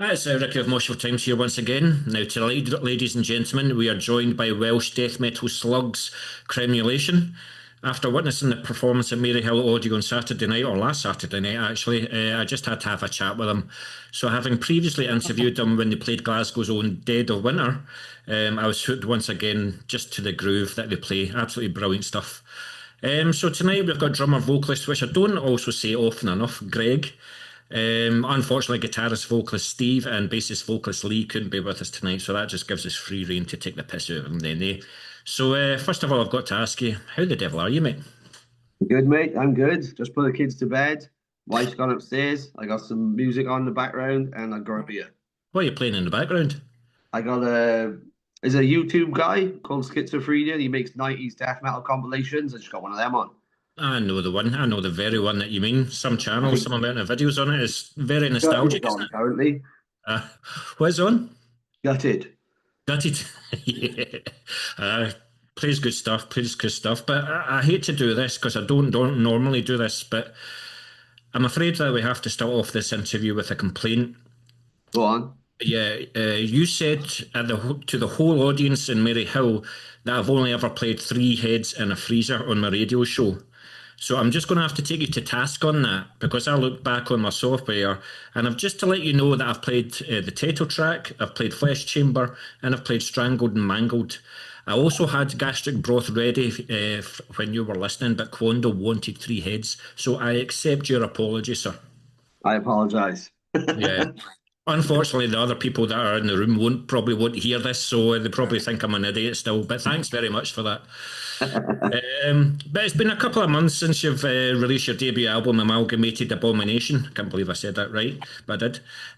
It's Ricky of Moshville Times here once again. Now, tonight, ladies and gentlemen, we are joined by Welsh death metal slugs Cremulation. After witnessing the performance at Maryhill Audio on Saturday night, or last Saturday night actually, I just had to have a chat with them. So, having previously interviewed them when they played Glasgow's own Dead of Winter, I was hooked once again just to the groove that they play. Absolutely brilliant stuff. So tonight we've got drummer vocalist, which I don't also say often enough, Greg. Unfortunately, guitarist vocalist Steve and bassist vocalist Lee couldn't be with us tonight, so that just gives us free rein to take the piss out of them then, eh? So, first of all, I've got to ask you, how the devil are you, mate? Good, mate. I'm good. Just put the kids to bed. Wife's gone upstairs. I got some music on in the background, and I got a beer. What are you playing in the background? I got there's a YouTube guy called Schizophrenia. He makes 90s death metal compilations. I just got one of them on. I know the one. I know the very one that you mean. Some I channel, think some amount of videos on it. It's very Gutted nostalgic, isn't on it? currently. Uh, what's on? Gutted. Gutted. Yeah. Uh, plays good stuff, plays good stuff. But I hate to do this because I don't normally do this, but I'm afraid that we have to start off this interview with a complaint. Go on. Yeah, you said to the whole audience in Maryhill that I've only ever played three heads in a freezer on my radio show. So I'm just going to have to take you to task on that because I looked back on my software and I've just to let you know that I've played the Tato track, I've played Flesh Chamber, and I've played Strangled and Mangled. I also had Gastric Broth ready when you were listening, but Quando wanted three heads. So I accept your apology, sir. I apologize. Yeah. Unfortunately, the other people that are in the room probably won't hear this, so they probably think I'm an idiot still. But thanks very much for that. But it's been a couple of months since you've released your debut album, Amalgamated Abomination. I can't believe I said that right, but I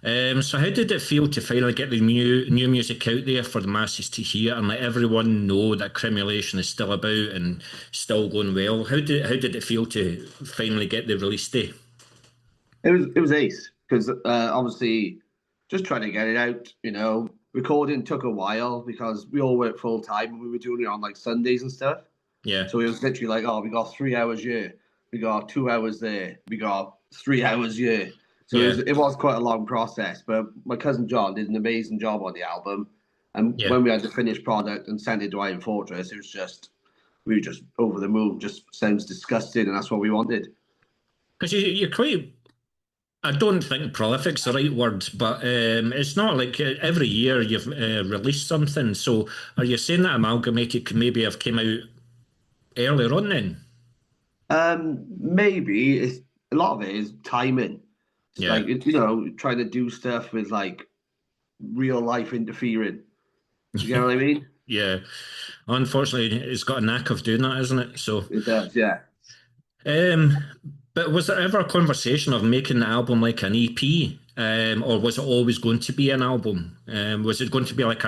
did. So how did it feel to finally get the new music out there for the masses to hear and let everyone know that Cremulation is still about and still going well? How did it feel to finally get the release day? It was ace because obviously just trying to get it out. Recording took a while because we all work full time and we were doing it on like Sundays and stuff. Yeah. So it was literally like, oh, we got 3 hours here, we got 2 hours there, we got 3 hours here. So Yeah. it was quite a long process. But my cousin John did an amazing job on the album. And Yeah. when we had the finished product and sent it to Iron Fortress, we were just over the moon. Just sounds disgusting, and that's what we wanted. Because you're quite, I don't think prolific's the right word, but it's not like every year you've released something. So are you saying that Amalgamated could maybe have came out earlier on then? Maybe it's a lot of it is timing. It's Yeah. like trying to do stuff with like real life interfering. You know what I mean? Yeah. Unfortunately, it's got a knack of doing that, isn't it? So, It does, yeah. um, but was there ever a conversation of making the album like an EP? Or was it always going to be an album? Was it going to be like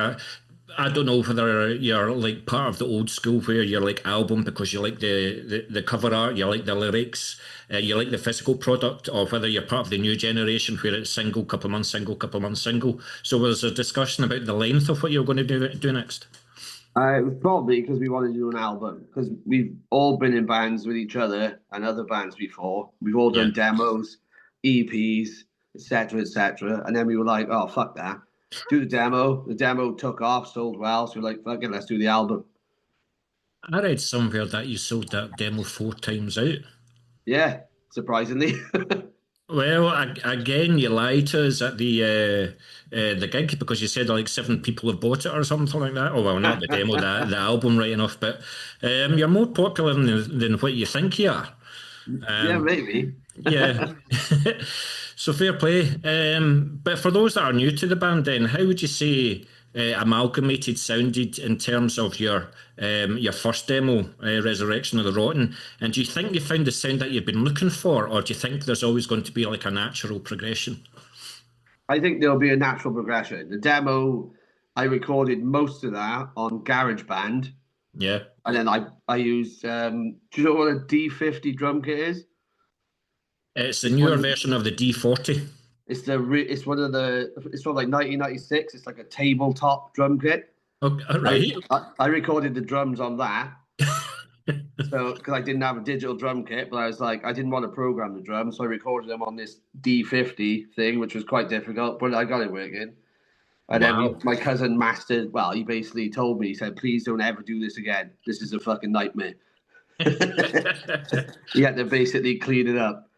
I don't know whether you're like part of the old school where you're like album because you like the cover art, you like the lyrics, you like the physical product, or whether you're part of the new generation where it's single, couple of months, single, couple of months, single. So was there a discussion about the length of what you're going to do next? It was probably because we wanted to do an album because we've all been in bands with each other and other bands before. We've all done demos, EPs, etc., etc. And then we were like, oh, fuck that. Do the demo. The demo took off, sold well. So we're like, fuck it, let's do the album. I read somewhere that you sold that demo 4 times out. Yeah, surprisingly. Well, again, you lied to us at the gig because you said like 7 people have bought it or something like that. Oh well, not the demo, the album, right enough. But you're more popular than what you think you are. Yeah, maybe. Yeah. So fair play. But for those that are new to the band, then how would you say Amalgamated sounded in terms of your first demo, Resurrection of the Rotten? And do you think you found the sound that you've been looking for, or do you think there's always going to be like a natural progression? I think there'll be a natural progression. The demo, I recorded most of that on GarageBand. Yeah. And then I used, do you know what a D50 drum kit is? It's the newer version of the D40. It's from like 1996. It's like a tabletop drum kit. Okay, right. I recorded the drums on that, So, because I didn't have a digital drum kit, but I was like, I didn't want to program the drums, so I recorded them on this D50 thing, which was quite difficult, but I got it working. And then Wow. my cousin mastered. Well, he basically told me, he said, "Please don't ever do this again. This is a fucking nightmare." He had to basically clean it up.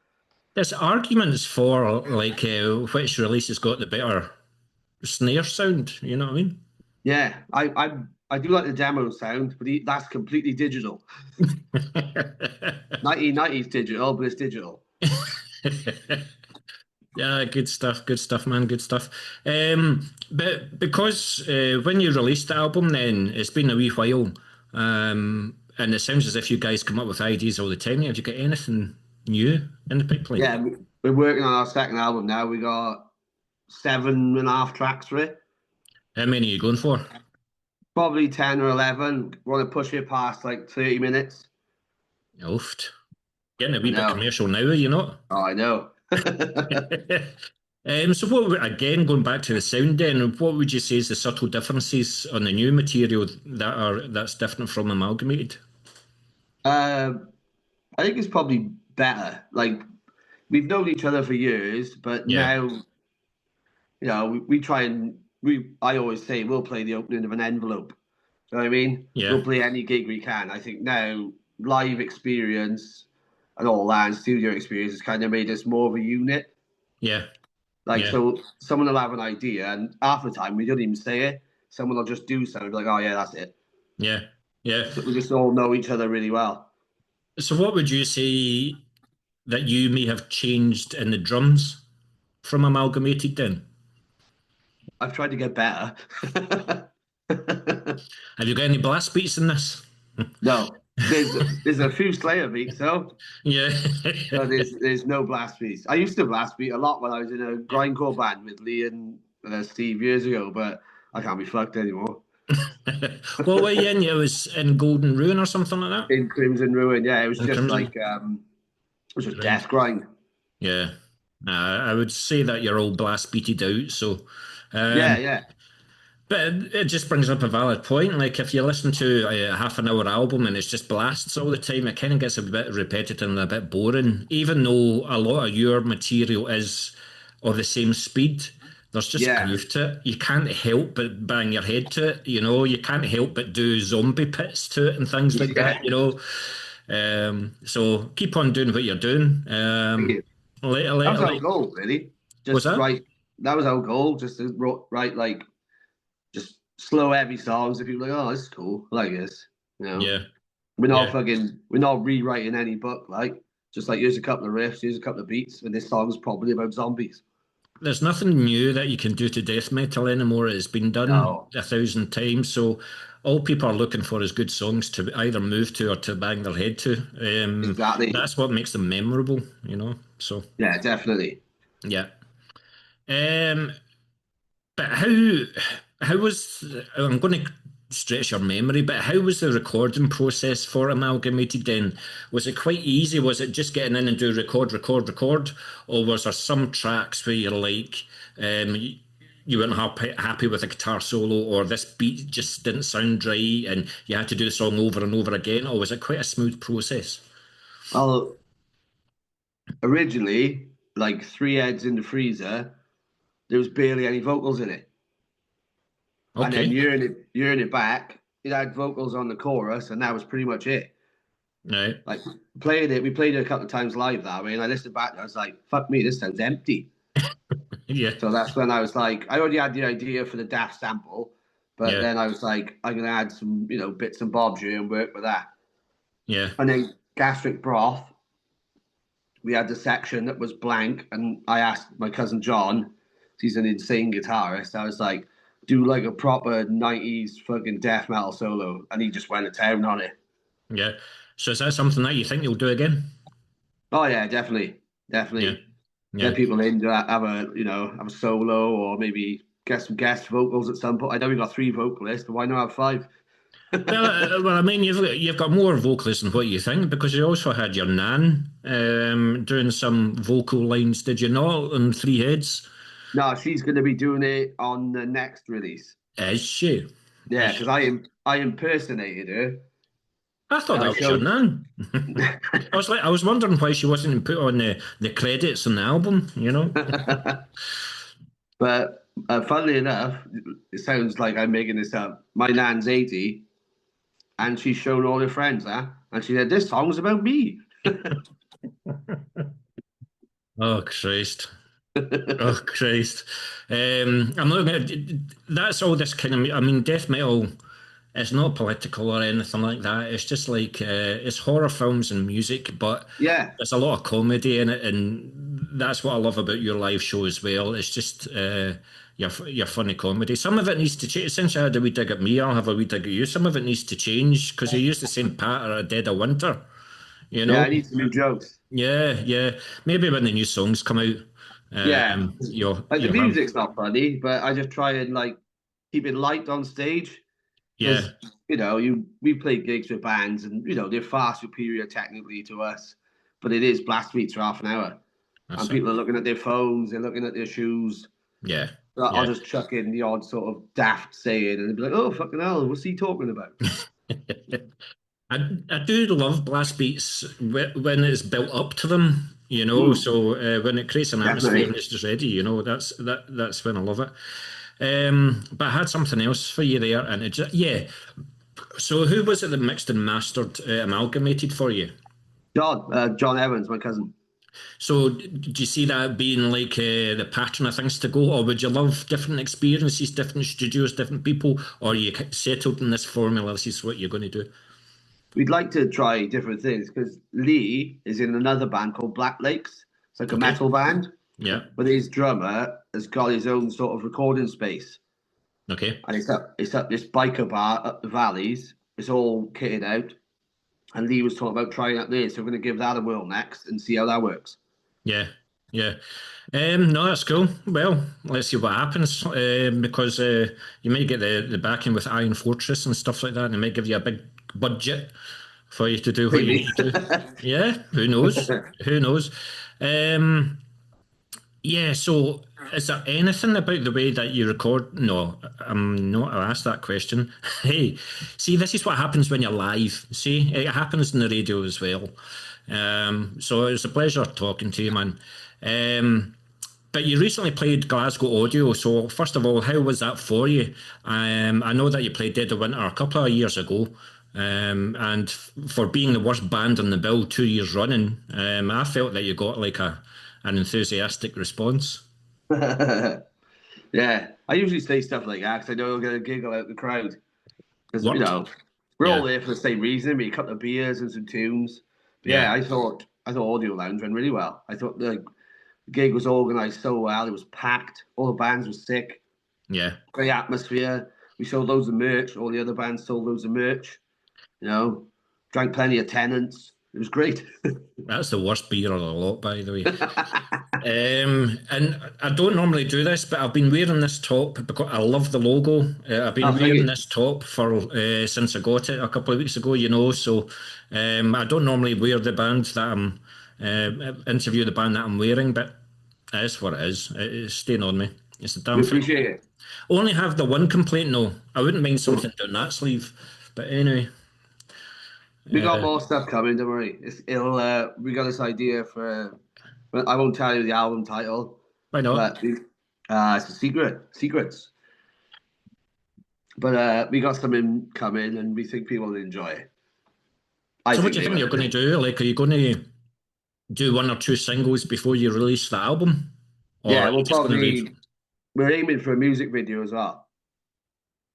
There's arguments for like which release has got the better snare sound. You know what I mean? Yeah, I do like the demo sound, but that's completely digital. 1990s digital, but it's digital. Yeah, good stuff, man, good stuff. But because when you released the album, then it's been a wee while, and it sounds as if you guys come up with ideas all the time. Have you got anything new in the pipeline? Yeah, we're working on our second album now. We got 7.5 tracks for it. How many are you going for? Probably 10 or 11. Want to push it past like 30 minutes. Oofed. Getting a I wee bit know. commercial now, are you not? Oh, I know. So again, going back to the sound then, what would you say is the subtle differences on the new material that's different from Amalgamated? Um, I think it's probably better. Like we've known each other for years, but Yeah, now we try and we. I always say we'll play the opening of an envelope. You know what I mean? yeah, We'll play any gig we can. I think now live experience and all that and studio experience has kind of made us more of a unit. yeah, Like yeah, so, someone will have an idea, and half the time we don't even say it. Someone will just do something like, "Oh yeah, that's it." yeah, yeah. So we just all know each other really well. So what would you say that you may have changed in the drums from Amalgamated then? I've tried to get better. Have you got any blast beats in this? No, there's a few Slayer beats though, Yeah. but there's no blast beats. I used to blast beat a lot when I was in a grindcore band with Lee and Steve years ago, but I can't be fucked anymore. What were you in? It was in Golden Ruin or something like that? In Crimson Ruin, yeah, it was In just like Crimson? it was just Right. death grind. Yeah. I would say that you're all blast beated out. So, Yeah, um, yeah, but it just brings up a valid point. Like if you listen to a half an hour album and it's just blasts all the time, it kind of gets a bit repetitive and a bit boring. Even though a lot of your material is of the same speed, there's just a yeah, groove to it. You can't help but bang your head to it. You know, you can't help but do zombie pits to it and things like yeah. that. You know, so keep on doing what you're doing. Thank you. That was our Like, goal, really. what's Just that? write. That was our goal, just to write like just slow, heavy songs. If people are like, oh, this is cool, I like this. You know, Yeah, yeah. we're not rewriting any book. Like, just like here's a couple of riffs, here's a couple of beats, and this song's probably about zombies. There's nothing new that you can do to death metal anymore. It's been done No, 1,000 times. So all people are looking for is good songs to either move to or to bang their head to. exactly. That's what makes them memorable, you know. So Yeah, definitely. yeah. Um, but how was I'm going to stretch your memory, but how was the recording process for Amalgamated then? Was it quite easy? Was it just getting in and do record, record, record, or was there some tracks where you're like, you weren't happy with a guitar solo, or this beat just didn't sound right, and you had to do the song over and over again, or was it quite a smooth process? Well, originally, like three heads in the freezer, there was barely any vocals in it, and then Okay, hearing it back, it had vocals on the chorus, and that was pretty much it. right, Like we played it a couple of times live that way, and I listened back and I was like, "Fuck me, this sounds empty." yeah, So that's when I was like, I already had the idea for the Daft sample, but yeah, then I was like, I'm gonna add some, bits and bobs here and work with that. yeah, And then gastric broth, we had the section that was blank, and I asked my cousin John, he's an insane guitarist. I was like, do like a proper '90s fucking death metal solo, and he just went to town on it. yeah. So is that something that you think you'll do again? Oh yeah, definitely, Yeah, definitely. yeah. Get people in to have a solo or maybe get some guest vocals at some point. I know we got three vocalists, but why not have five? Well, I mean, you've got more vocalists than what you think because you also had your nan doing some vocal lines, did you not? On Three Heads, No, she's going to be doing it on the next release. is she? Is Yeah, because she? I impersonated her. I thought And I that was your showed, nan. I was wondering why she wasn't put on the credits on the album, you know? but funnily enough, it sounds like I'm making this up. My nan's 80, and she's shown all her friends that, and she said, "This song's about me." Oh, Christ. Oh, Christ. I'm looking at that's all this kind of, I mean, death metal. It's not political or anything like that. It's just like it's horror films and music, but Yeah, there's a lot of comedy in it, and that's what I love about your live show as well. It's just your funny comedy. Some of it needs to change. Since you had a wee dig at me, I'll have a wee dig at you. Some of it needs to change because you use the same pattern at Dead of Winter. You yeah, know? I need some new jokes. Yeah, yeah. Maybe when the new songs come out, Yeah, like the you'll have music's not funny, but I just try and like keep it light on stage yeah. because we play gigs with bands and they're far superior technically to us, but it is blast beats for half an hour, and That's it. people are looking at their phones, they're looking at their shoes. Yeah, So I'll yeah. just chuck in the odd sort of daft saying, and they'll be like, "Oh fucking hell, what's he talking about?" I do love blast beats when it's built up to them, you know. Hmm, So when it creates an atmosphere and definitely. it's just ready, you know, that's when I love it. But I had something else for you there, and it just, yeah. So who was it that mixed and mastered, amalgamated for you? John Evans, my cousin. So do you see that being like the pattern of things to go, or would you love different experiences, different studios, different people, or are you settled in this formula? This is what you're going to do. We'd like to try different things because Lee is in another band called Black Lakes. It's like a Okay. metal band, Yeah. but his drummer has got his own sort of recording space, Okay. and it's up this biker bar up the valleys. It's all kitted out, and Lee was talking about trying out there, so we're going to give that a whirl next and see how that works. Yeah. Yeah. No, that's cool. Well, let's see what happens because you might get the backing with Iron Fortress and stuff like that, and it might give you a big budget for you to do what you Maybe. need to do. Yeah, who knows? Who knows? Um, yeah, so is there anything about the way that you record? No, I'm not. I'll ask that question. Hey, see, this is what happens when you're live. See, it happens in the radio as well. So it's a pleasure talking to you, man. But you recently played Glasgow Audio. So first of all, how was that for you? I know that you played Dead of Winter a couple of years ago. And for being the worst band on the bill 2 years running, I felt that you got like an enthusiastic response. Yeah, I usually say stuff like that because I know you'll get a giggle out the crowd because Worked. we're all Yeah. there for the same reason. We a couple of beers and some tunes. But Yeah. yeah, I thought Audio Lounge went really well. I thought the gig was organised so well. It was packed. All the bands were sick. Yeah. Great atmosphere. We sold loads of merch. All the other bands sold loads of merch. You know, drank plenty of Tenants. It was great. That's the worst beer of the lot, by the way. And I don't normally do this, but I've been wearing this top because I love the logo. I've been Oh, thank wearing you. this top for since I got it a couple of weeks ago, you know. So I don't normally wear the band that I'm interview the band that I'm wearing, but it is what it is. It's staying on me. It's a We damn thing. appreciate it. Only have the one complaint though. I wouldn't mind something down that sleeve, but anyway, We got uh, more stuff coming. Don't worry. We got this idea for. Well, I won't tell you the album title, why not? but it's a secret. Secrets. But we got something coming, and we think people will enjoy it. I So what think do you they think you're will. going to do? Like, are you going to do one or two singles before you release the album, or Yeah, are you we'll just going to leave? probably. We're aiming for a music video as well.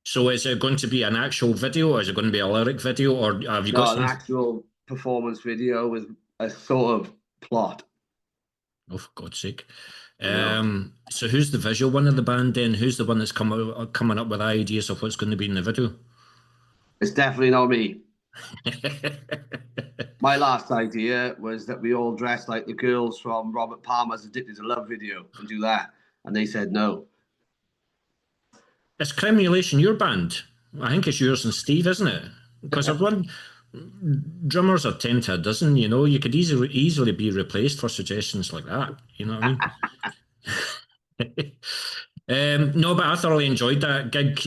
So is it going to be an actual video, or is it going to be a lyric video, or have you got No, an some? actual performance video with a sort of plot. Oh, for God's sake! You know, So who's the visual one of the band? Then who's the one that's coming up with ideas of what's going to be in the video? it's definitely not me. My last idea was that we all dress like the girls from Robert Palmer's Addicted to Love video and do that, and they said no. It's Cremulation, your band. I think it's yours and Steve, isn't it? Because I've one drummers are 10 to a dozen. You know, you could easily be replaced for suggestions like that. You know what I mean? No, but I thoroughly enjoyed that gig.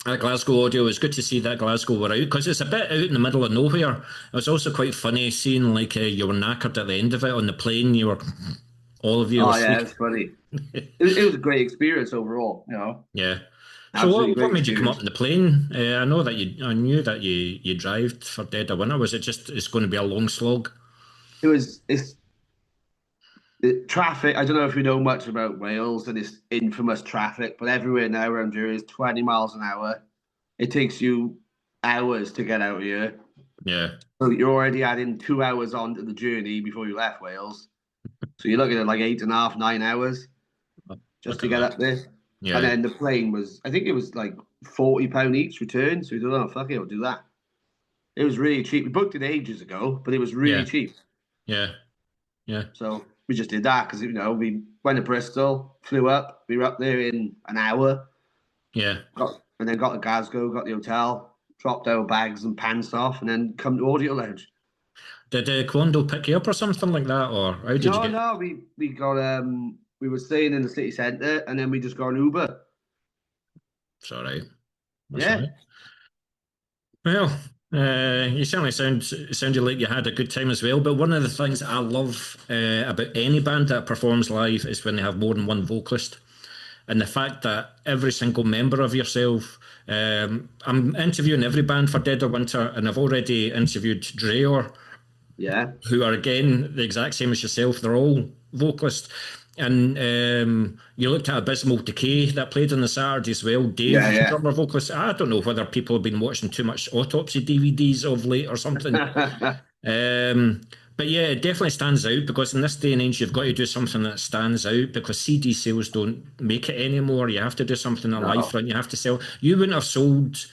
At Glasgow Audio, it was good to see that Glasgow were out because it's a bit out in the middle of nowhere. It was also quite funny seeing like you were knackered at the end of it on the plane. All of you were Oh yeah, it sleep. was funny. It was a great experience overall. Yeah. So Absolutely what great made you come up experience. on the plane? I knew that you drived for Dead of Winter. Was it just it's going to be a long slog? It's traffic. I don't know if you know much about Wales and its infamous traffic, but everywhere now around here is 20 miles an hour. It takes you hours to get out here. Yeah. So you're already adding 2 hours onto the journey before you left Wales. So you're looking at like 8.5, 9 hours just Look to at get that. up there. And Yeah. then the plane was, I think it was like £40 each return. So we thought, oh, fuck it, we'll do that. It was really cheap. We booked it ages ago, but it was really Yeah. cheap. Yeah. Yeah. So we just did that because, we went to Bristol, flew up. We were up there in an hour, Yeah. and then got to Glasgow, got the hotel, dropped our bags and pants off, and then come to Audio Lounge. Did Quando pick you up or something like that, or how did you No, get? no, we were staying in the city centre, and then we just got an Uber. It's all right. That's all Yeah, right. Well, you certainly sounded like you had a good time as well. But one of the things I love about any band that performs live is when they have more than one vocalist, and the fact that every single member of yourself. I'm interviewing every band for Dead or Winter, and I've already interviewed Dreyor, yeah, who are again the exact same as yourself. They're all vocalists. And you looked at Abysmal Decay that played on the Saturday as well. yeah, Dave, yeah. drummer vocalist. I don't know whether people have been watching too much Autopsy DVDs of late or something. Um, but yeah, it definitely stands out because in this day and age, you've got to do something that stands out because CD sales don't make it anymore. You have to do something on live No, front. You have to sell. You wouldn't have sold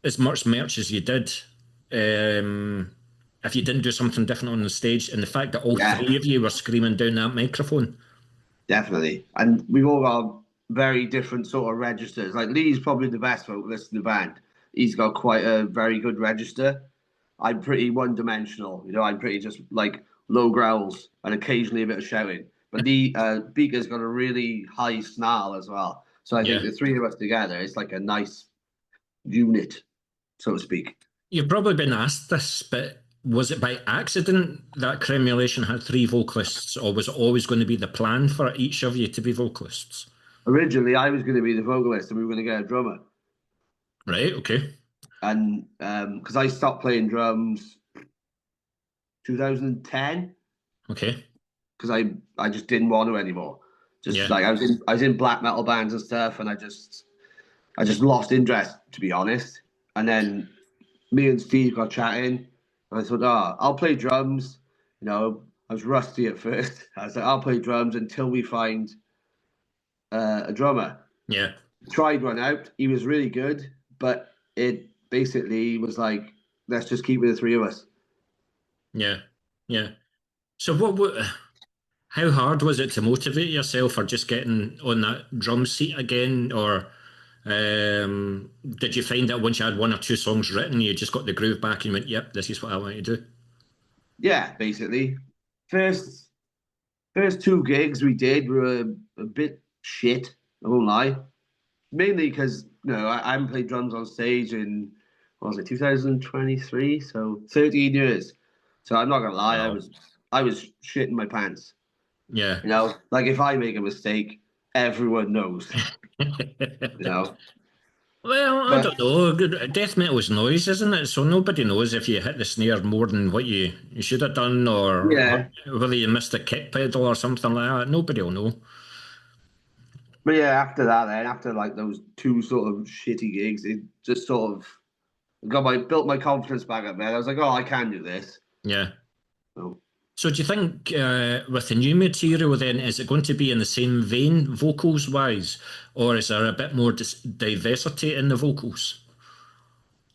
as much merch as you did if you didn't do something different on the stage. And the fact that all yeah, three of you were screaming down that microphone. definitely. And we've all got very different sort of registers. Like Lee's probably the best vocalist in the band. He's got quite a very good register. I'm pretty one-dimensional. I'm pretty just like low growls and occasionally a bit of shouting. But Lee Beaker's got a really high snarl as well. So I think Yeah. the three of us together, it's like a nice unit, so to speak. You've probably been asked this, but was it by accident that Cremulation had three vocalists, or was it always going to be the plan for each of you to be vocalists? Originally, I was going to be the vocalist, and we were going to get a drummer. Right, okay. And because I stopped playing drums 2010, Okay. because I just didn't want to anymore. Just Yeah. like I was in black metal bands and stuff, and I just lost interest, to be honest. And then me and Steve got chatting, and I thought, oh, I'll play drums. I was rusty at first. I was like, I'll play drums until we find a drummer. Yeah. Tried one out. He was really good, but it basically was like, let's just keep with the three of us. Yeah. Yeah. So how hard was it to motivate yourself for just getting on that drum seat again? Or did you find that once you had one or two songs written, you just got the groove back and went, yep, this is what I want to do? Yeah, basically. First first two gigs we did were a bit shit, I won't lie. Mainly because I haven't played drums on stage in what was it, 2023, so 13 years. So I'm not gonna lie, I Wow. was I was shitting my pants. Yeah. Like if I make a mistake, everyone knows. You know, Well, I but don't know. Death metal is noise, isn't it? So nobody knows if you hit the snare more than what you should have done, or yeah, whether you missed a kick pedal or something like that. Nobody will know. but yeah. After that, then after like those two sort of shitty gigs, it just sort of built my confidence back up. Man, I was like, oh, I can do this. Yeah. So So do you think with the new material then, is it going to be in the same vein vocals wise, or is there a bit more diversity in the vocals?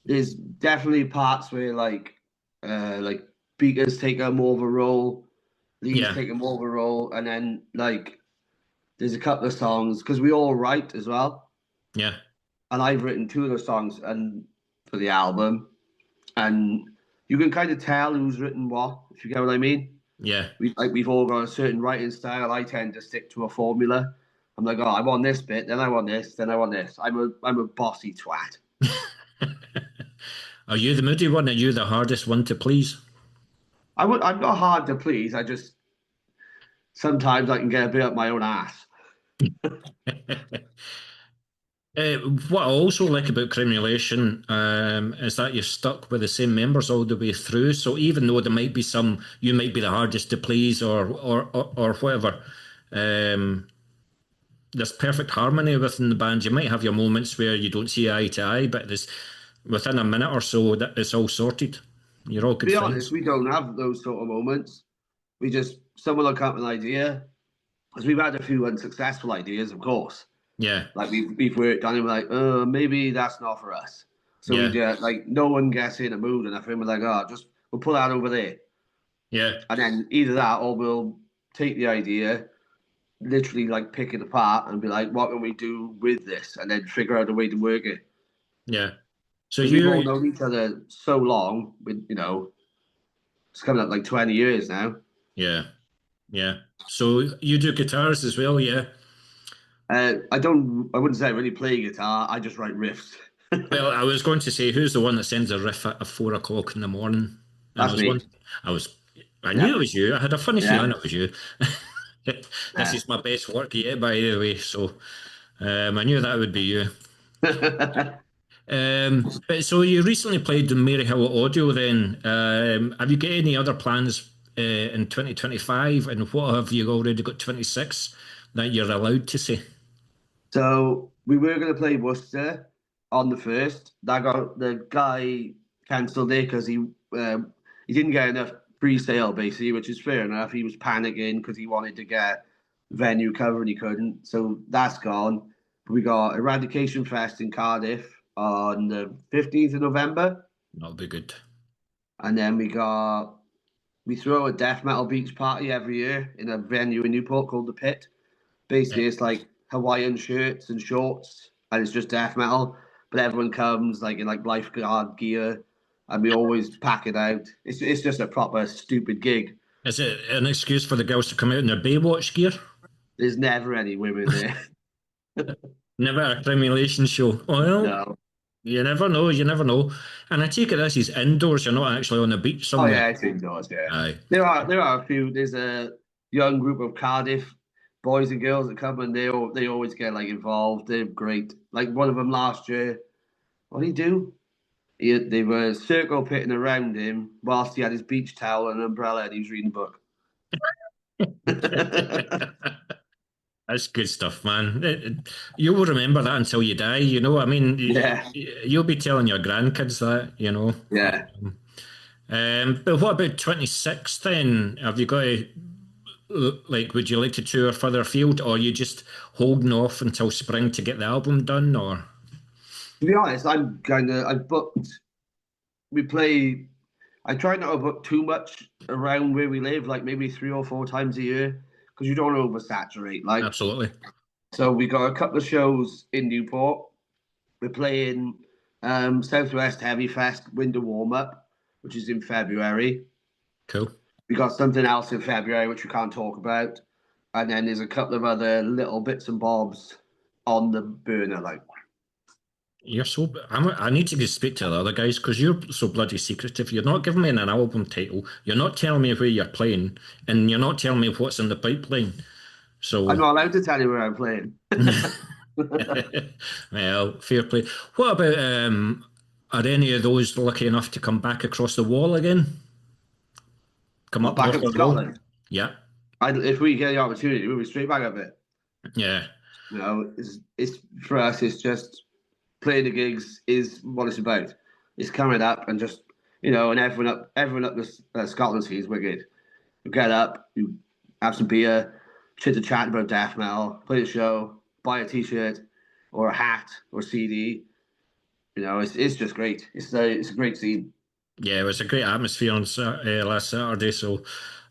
there's definitely parts where like Beaker's taking more of a role, Lee's Yeah. taking more of a role, and then like there's a couple of songs because we all write as well, Yeah. and I've written two of those songs and for the album, and you can kind of tell who's written what, if you get what I mean. Yeah. We've all got a certain writing style. I tend to stick to a formula, I'm like, oh, I want this bit, then I want this, then I want this. I'm a bossy twat. Are you the moody one? Are you the hardest one to please? I'm not hard to please. I just sometimes I can get a bit up my own ass. Uh, what I also like about Cremulation is that you're stuck with the same members all the way through. So even though there might be some, you might be the hardest to please or whatever, um, there's perfect harmony within the band. You might have your moments where you don't see eye to eye, but there's within a minute or so that it's all sorted. You're all To good be honest, friends. we don't have those sort of moments. We just someone will come up with an idea, because we've had a few unsuccessful ideas, of course. Yeah, Like we've worked on it, we're like, maybe that's not for us. So we yeah, just like no one gets in a mood and I think we're like, oh, just we'll pull that over there. yeah, And then either that or we'll take the idea, literally like pick it apart and be like, what can we do with this? And then figure out a way to work it. yeah. So Because we've all you, known each other so long, with it's coming up like 20 years now. yeah, yeah. So you do guitars as well, yeah. I wouldn't say I really play guitar. I just write riffs. Well, I was going to say, who's the one that sends a riff at 4 o'clock in the morning? And That's me. I was, I knew Yeah, it was you. I had a funny yeah. feeling it was you. This is my best work yet, by the way. So I knew that would be you. But so you recently played the Maryhill Audio. Then have you got any other plans in 2025? And what have you already got 26 that you're allowed to say? So we were going to play Worcester on the first. That got the guy cancelled it because he didn't get enough pre-sale basically, which is fair enough. He was panicking because he wanted to get venue cover and he couldn't. So that's gone. We got Eradication Fest in Cardiff on the 15th of November, That'll be good. and then we throw a death metal beach party every year in a venue in Newport called the Pit. Eh, Basically, it's like Hawaiian shirts and shorts, and it's just death metal. But everyone comes like in like lifeguard gear, and we always pack it out. It's just a proper stupid gig. Is it an excuse for the girls to come out in their Baywatch gear? There's never any women there. Never a cremulation show. Well, No. you never know. You never know. And I take it this is indoors. You're not actually on the beach Oh somewhere. yeah, it's indoors. Yeah, Aye. there are a few. There's a young group of Cardiff boys and girls that come, and they always get like involved. They're great. Like one of them last year. What did he do? They were circle pitting around him whilst he had his beach towel and an umbrella and he was reading a book. That's good stuff, man. You will remember that until you die. You know, I mean, Yeah, you'll be telling your grandkids that. You know. yeah. But what about 26 then? Have you got to, like, would you like to tour further afield, or are you just holding off until spring to get the album done, or? To be honest, I've booked. We play. I try not to book too much around where we live, like maybe 3 or 4 times a year, because you don't want to oversaturate. Like, Absolutely. so we got a couple of shows in Newport. We're playing Southwest Heavy Fest Winter Warm Up, which is in February. Cool. We got something else in February which we can't talk about, and then there's a couple of other little bits and bobs on the burner. Like, You're so. I need to go speak to the other guys because you're so bloody secretive. You're not giving me an album title. You're not telling me where you're playing, and you're not telling me what's in the pipeline. I'm So, not allowed to tell you where I'm playing. well, fair play. What about are any of those lucky enough to come back across the wall again? Come Well, up back up to Moshville Road? Scotland. Yeah, If we get the opportunity, we'll be straight back up it. yeah, It's for us. It's just playing the gigs is what it's about. It's coming up and just and everyone up the Scotland sees wicked. You get up, you have some beer, chit a chat about death metal, play the show, buy a T-shirt or a hat or CD. It's just great. It's a great scene. yeah. It was a great atmosphere on last Saturday. So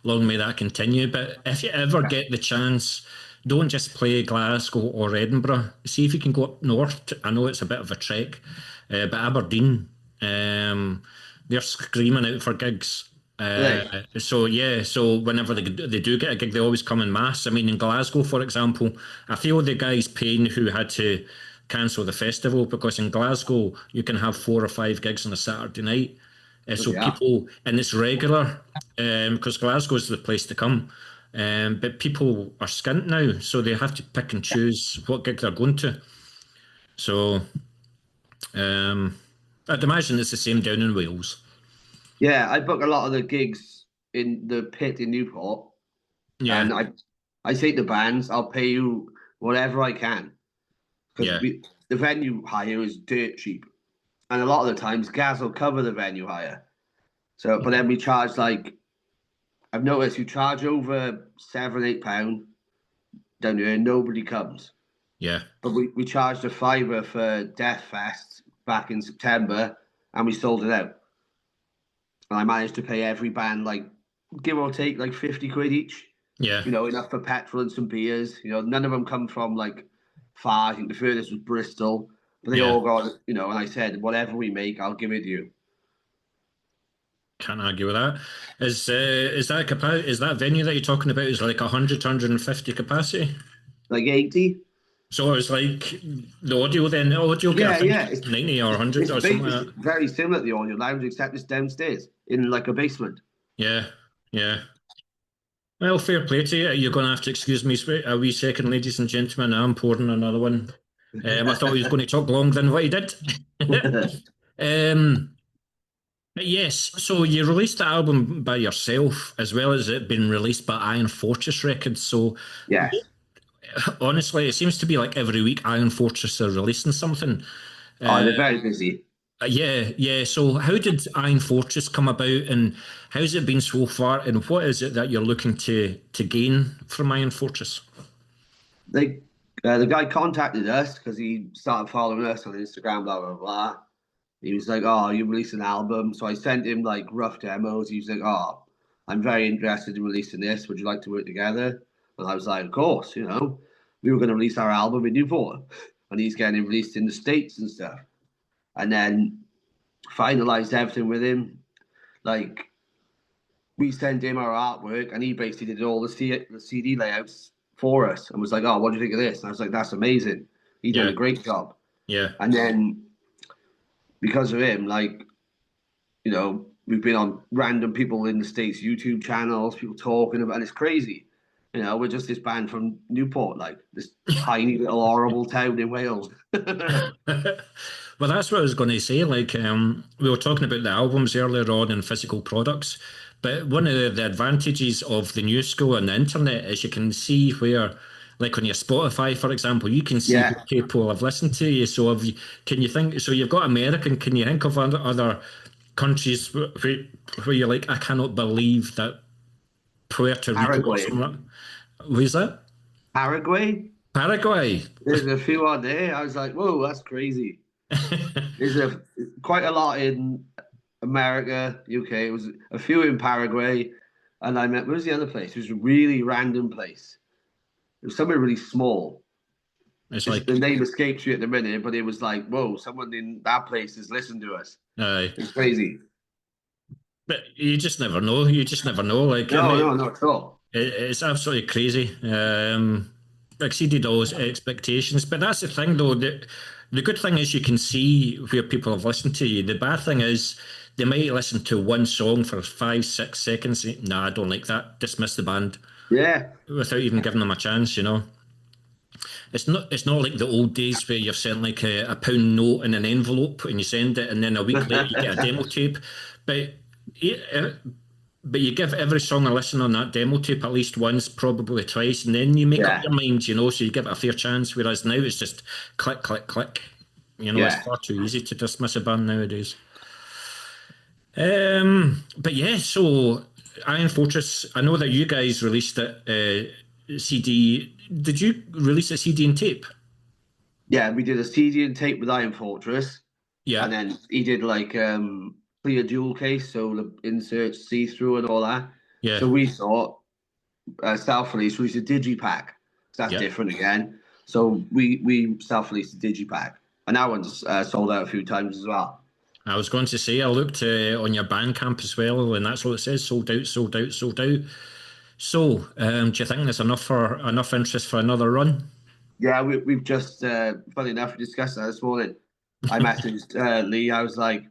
long may that continue. But if you ever get the chance, don't just play Glasgow or Edinburgh. See if you can go up north. I know it's a bit of a trek, but Aberdeen, they're screaming out for gigs. Really? So yeah, so whenever they do get a gig, they always come in mass. I mean, in Glasgow, for example, I feel the guy's pain who had to cancel the festival because in Glasgow you can have 4 or 5 gigs on a Saturday night. So Yeah. people, and it's regular, because Glasgow's the place to come. But people are skint now, so they have to pick and choose what gig they're going to. So um, I'd imagine it's the same down in Wales. Yeah, I book a lot of the gigs in the pit in Newport, Yeah, and I say to bands, I'll pay you whatever I can because yeah. the venue hire is dirt cheap, and a lot of the times Gaz will cover the venue hire. So, but then we charge like I've noticed you charge over £7, £8 down here, nobody comes. Yeah, But we charged a fiver for Death Fest back in September, and we sold it out. And I managed to pay every band like give or take like 50 quid each. yeah, Enough for petrol and some beers. None of them come from like far. I think the furthest was Bristol, but they yeah. all got, and I said, whatever we make, I'll give it to you. Can't argue with that. Is that is that venue that you're talking about is like 100, 150 capacity? Like 80? So it's like the audio then. The audio get I Yeah, think yeah. 90 or 100 It's, or something it's like that. very similar to the audio lounge, except it's downstairs in like a basement. Yeah, yeah. Well, fair play to you. You're going to have to excuse me a wee second, ladies and gentlemen. I'm pouring another one. I thought he was going to talk longer than what he did. um, but yes, so you released the album by yourself as well as it being released by Iron Fortress Records. So Yes. honestly, it seems to be like every week Iron Fortress are releasing something. Oh, Uh, they're very busy. yeah, yeah. So how did Iron Fortress come about, and how's it been so far, and what is it that you're looking to gain from Iron Fortress? They The guy contacted us because he started following us on Instagram, blah blah blah. He was like, "Oh, you released an album." So I sent him like rough demos. He was like, "Oh, I'm very interested in releasing this. Would you like to work together?" And I was like, "Of course." We were going to release our album in Newport, and he's getting it released in the States and stuff. And then finalized everything with him. Like we sent him our artwork, and he basically did all the CD layouts for us, and was like, "Oh, what do you think of this?" And I was like, "That's amazing. He done Yeah, a great job." yeah, And then because of him, like we've been on random people in the States YouTube channels, people talking about, and it's crazy. We're just this band from Newport, like this tiny little horrible town in Wales. well, that's what I was going to say. Like, we were talking about the albums earlier on and physical products, but one of the advantages of the new school and the internet is you can see where, like on your Spotify, for example, you can see Yeah, who people have listened to you. So, can you think? So, you've got American. Can you think of other countries where you're like, I cannot believe that Puerto Rico or Paraguay. something like that? Who's that? Paraguay. Paraguay. There's a few on there. I was like, whoa, that's crazy. There's quite a lot in America, UK. It was a few in Paraguay, and I met. Where was the other place? It was a really random place. It was somewhere really small. It's It's, like, the name escapes me at the minute, but it was like, whoa, someone in that place has listened to us. aye. It's crazy. But you just never know. You just never know. Like, I No, mean, no, not at all. it's absolutely crazy. Exceeded all his expectations. But that's the thing, though. The good thing is you can see where people have listened to you. The bad thing is they might listen to one song for 5, 6 seconds. Nah, I don't like that. Dismiss the band Yeah, without even giving them a chance. It's not like the old days where you've sent like a pound note in an envelope and you send it, and then a week later you get a demo tape. But yeah, but you give every song a listen on that demo tape at least once, probably twice, and then you make up yeah, your mind. So you give it a fair chance. Whereas now it's just click, click, click. It's yeah, far too easy to dismiss a band nowadays. But yeah, so Iron Fortress, I know that you guys released it CD. Did you release a CD and tape? yeah. We did a CD and tape with Iron Fortress, and Yeah, then he did like clear dual case, so the inserts see through and all that. yeah, So we thought self-release release a digipack. So that's yeah. different again. So we self-released a digipack, and that one's sold out a few times as well. I was going to say, I looked on your Bandcamp as well, and that's what it says: sold out, sold out, sold out. So, do you think there's enough interest for another run? Yeah, we've just, funny enough, we discussed that this morning. I messaged Lee. I was like,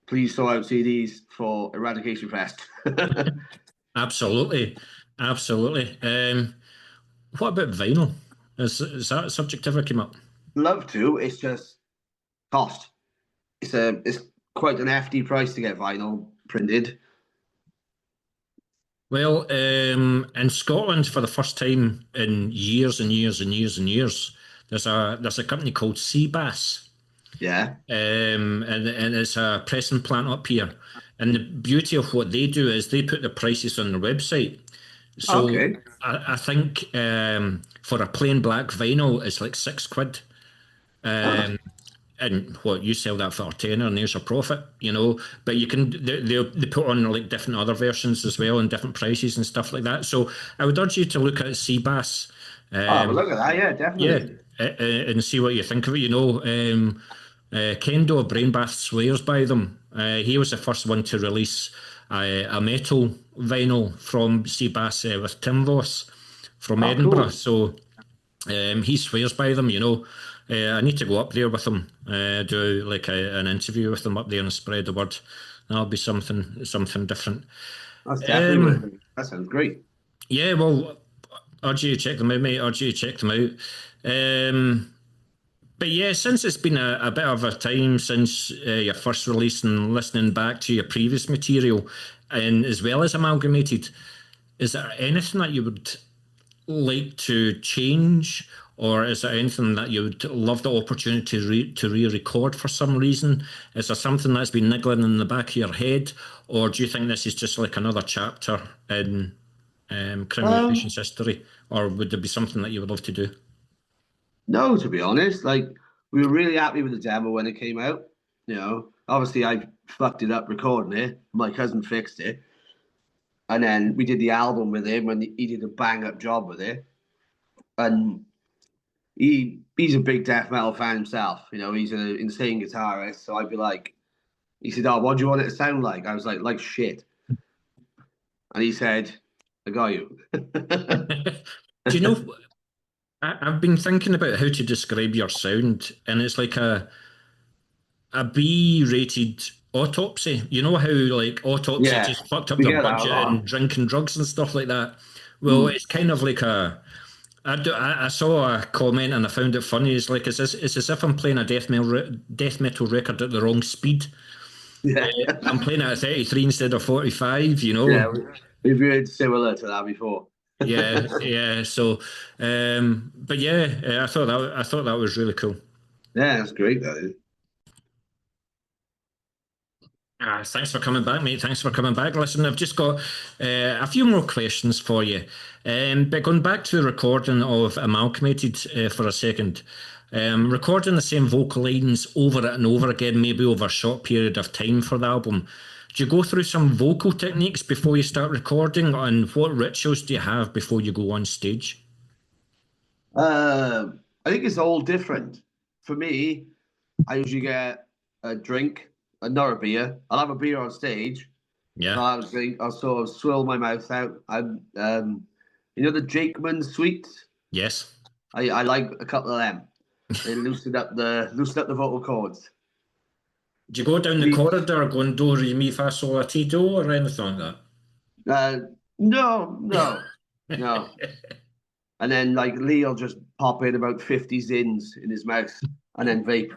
please sort out CDs for Eradication Fest. Absolutely, absolutely. What about vinyl? Is that a subject ever came up? Love to. It's just cost. It's quite an hefty price to get vinyl printed. Well, in Scotland, for the first time in years and years and years and years, there's a company called Seabass, Yeah. and it's a pressing plant up here. And the beauty of what they do is they put the prices on their website. So Okay. I think for a plain black vinyl, it's like £6. Oh, And what you sell that for a tenner, and there's a profit, you know. But you can they put on like different other versions as well and different prices and stuff like that. So I would urge you to look at Seabass, but look at that. Yeah, yeah, definitely. and see what you think of it. You know, Kendo of Brainbath swears by them. He was the first one to release a metal vinyl from Seabass with Tim Voss from Oh, Edinburgh. cool. So he swears by them, you know. I need to go up there with him, do like an interview with them up there and spread the word. That'll be something different. That's definitely worth Um, it. That sounds great. yeah, well, urge you to check them out, mate. Urge you to check them out. But yeah, since it's been a bit of a time since your first release and listening back to your previous material, and as well as Amalgamated, is there anything that you would like to change, or is there anything that you would love the opportunity to re-record for some reason? Is there something that's been niggling in the back of your head, or do you think this is just like another chapter in Um, Cremulation's history, or would there be something that you would love to do? no, to be honest, like we were really happy with the demo when it came out. Obviously I fucked it up recording it. My cousin fixed it, and then we did the album with him, and he did a bang up job with it. And he's a big death metal fan himself. He's an insane guitarist. So I'd be like, he said, "Oh, what do you want it to sound like?" I was like shit. And he said, "I got you." Do you know? I've been thinking about how to describe your sound, and it's like a B-rated autopsy. You know how like autopsy Yeah, just fucked up we their get that a budget lot. and drinking drugs and stuff like that. Well, Mm. it's kind of like I saw a comment and I found it funny. It's like it's as if I'm playing a death metal record at the wrong speed. Yeah, I'm playing it at 33 instead of 45. You know. yeah, we've heard similar to that before. Yeah, yeah. So, but yeah, I thought that was really cool. Yeah, that's great. That is. Thanks for coming back, mate. Thanks for coming back. Listen, I've just got a few more questions for you. But going back to the recording of Amalgamated for a second, recording the same vocal lines over and over again, maybe over a short period of time for the album. Do you go through some vocal techniques before you start recording, and what rituals do you have before you go on stage? I think it's all different. For me, I usually get a drink, not a beer. I'll have a beer on stage. Yeah. I'll sort of swirl my mouth out. The Jakeman sweets. Yes. I like a couple of them. They loosen up the vocal cords. Do you go down the Lee, corridor going do re mi fa sol la ti do or anything like uh, no, no, no. And then like Lee will just pop in about 50 zins in his mouth and then vape.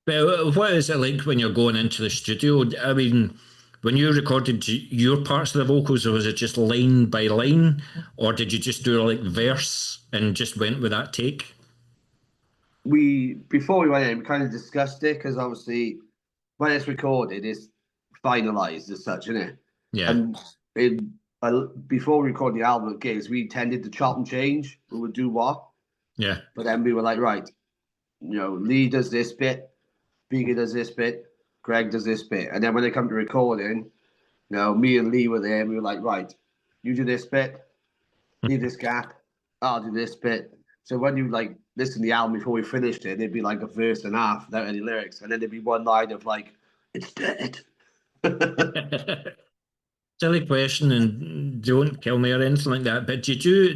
Well, what is it like when you're going into the studio? I mean, when you recorded your parts of the vocals, was it just line by line, or did you just do like verse and just went with that take? Before we went in, we kind of discussed it because obviously when it's recorded, it's finalized as such, isn't it? Yeah, And before we recorded the album at gigs, we tended to chop and change. We would do what, yeah. but then we were like, right, Lee does this bit, Bigger does this bit, Greg does this bit, and then when they come to recording, me and Lee were there, and we were like, right, you do this bit, leave this gap, I'll do this bit, So when you like listen to the album before we finished it, there'd be like a verse and a half without any lyrics, and then there'd be one line of like, "It's dead." Silly question, and don't kill me or anything like that. But did you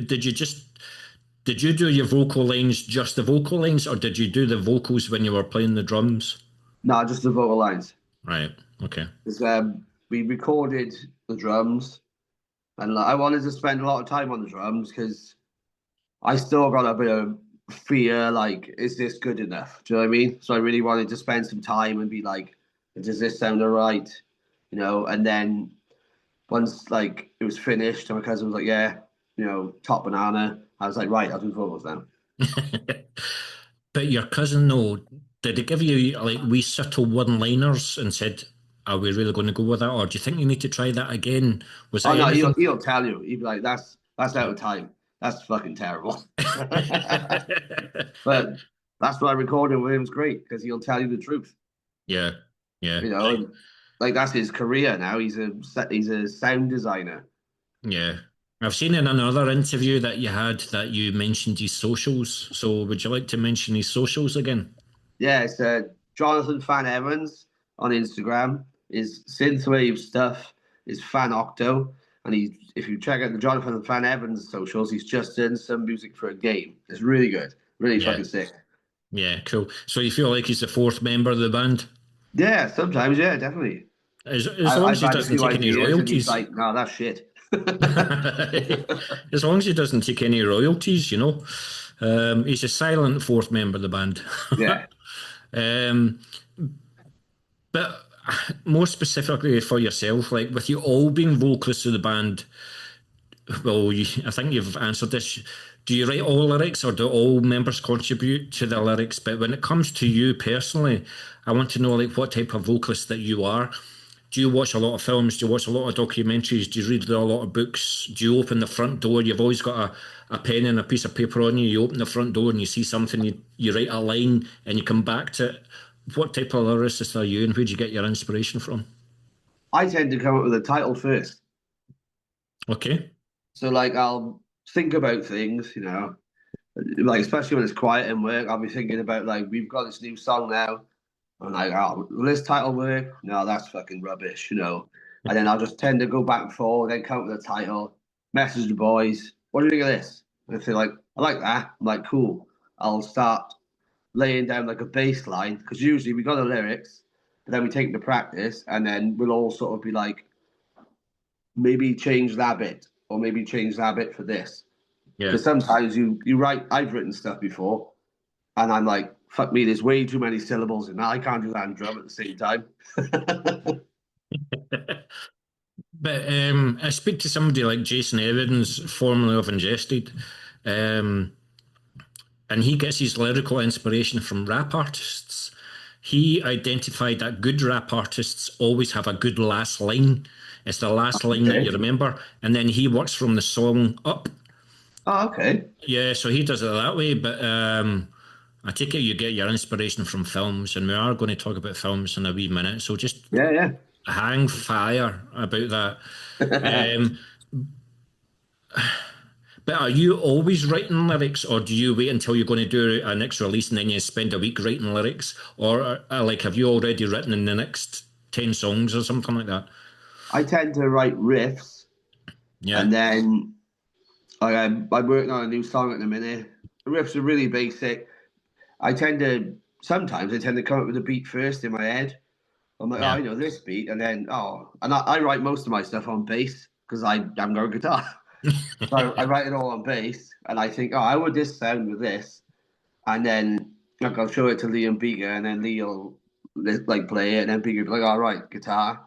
do your vocal lines, just the vocal lines, or did you do the vocals when you were playing the drums? No, just the vocal lines. Right. Okay. Because we recorded the drums, and like, I wanted to spend a lot of time on the drums because I still got a bit of fear. Like, is this good enough? Do you know what I mean? So I really wanted to spend some time and be like, does this sound alright? And then once like it was finished, and my cousin was like, yeah, top banana. I was like, right, I'll do vocals now. But your cousin, though, did he give you like wee subtle one-liners and said, "Are we really going to go with that, or do you think you need to try that again?" Was Oh that no, he'll anything? he'll tell you. He'd be like, that's out of time. That's fucking terrible. But that's why recording with him is great because he'll tell you the truth. Yeah, yeah, And like that's his career now. He's a sound designer. yeah. I've seen in another interview that you had that you mentioned his socials. So would you like to mention his socials again? Yeah, it's Jonathan Fan Evans on Instagram. His synthwave stuff is Fan Octo, and if you check out the Jonathan Fan Evans socials, he's just done some music for a game. It's really good, really Yeah, fucking sick. yeah, cool. So you feel like he's the fourth member of the band? Yeah, sometimes, yeah, definitely. As long as I've he had a doesn't few take any ideas, and he's royalties. like, "No, that's shit." As long as he doesn't take any royalties, you know. He's a silent fourth member of the band. Yeah, um, but more specifically for yourself, like with you all being vocalists of the band, well, I think you've answered this. Do you write all lyrics or do all members contribute to the lyrics? But when it comes to you personally, I want to know like what type of vocalist that you are. Do you watch a lot of films? Do you watch a lot of documentaries? Do you read a lot of books? Do you open the front door? You've always got a pen and a piece of paper on you. You open the front door and you see something, you write a line and you come back to it. What type of lyricist are you and where do you get your inspiration from? I tend to come up with a title first. Okay. So like, I'll think about things, like especially when it's quiet in work. I'll be thinking about like we've got this new song now. I'm like, oh, will this title work? No, that's fucking rubbish. And then I'll just tend to go back and forth, then come up with a title, message the boys, what do you think of this? And if they're like, I like that, I'm like, cool. I'll start laying down like a bass line, because usually we got the lyrics, but then we take it to practice, and then we'll all sort of be like, maybe change that bit, or maybe change that bit for this. Yeah. Because sometimes you write, I've written stuff before, and I'm like, fuck me, there's way too many syllables in that. I can't do that and drum at the same time. But I speak to somebody like Jason Evans, formerly of Ingested, um, and he gets his lyrical inspiration from rap artists. He identified that good rap artists always have a good last line. It's the last line that you Okay. remember, and then he works from the song up. Oh, okay. Yeah, so he does it that way. But I take it you get your inspiration from films, and we are going to talk about films in a wee minute. So just Yeah, hang fire about that. yeah. Um, but are you always writing lyrics, or do you wait until you're going to do a next release and then you spend a week writing lyrics, or like have you already written in the next 10 songs or something like that? I tend to write riffs, Yeah, and then I'm working on a new song at the minute. The riffs are really basic. Sometimes I tend to come up with a beat first in my head. I'm like, oh, yeah, I know this beat, and then and I write most of my stuff on bass because I haven't got a guitar. So I write it all on bass, and I think, oh, how would this sound with this? And then like I'll show it to Liam Beaker, and then Lee will like play it, and then Beaker will be like, all right, guitar,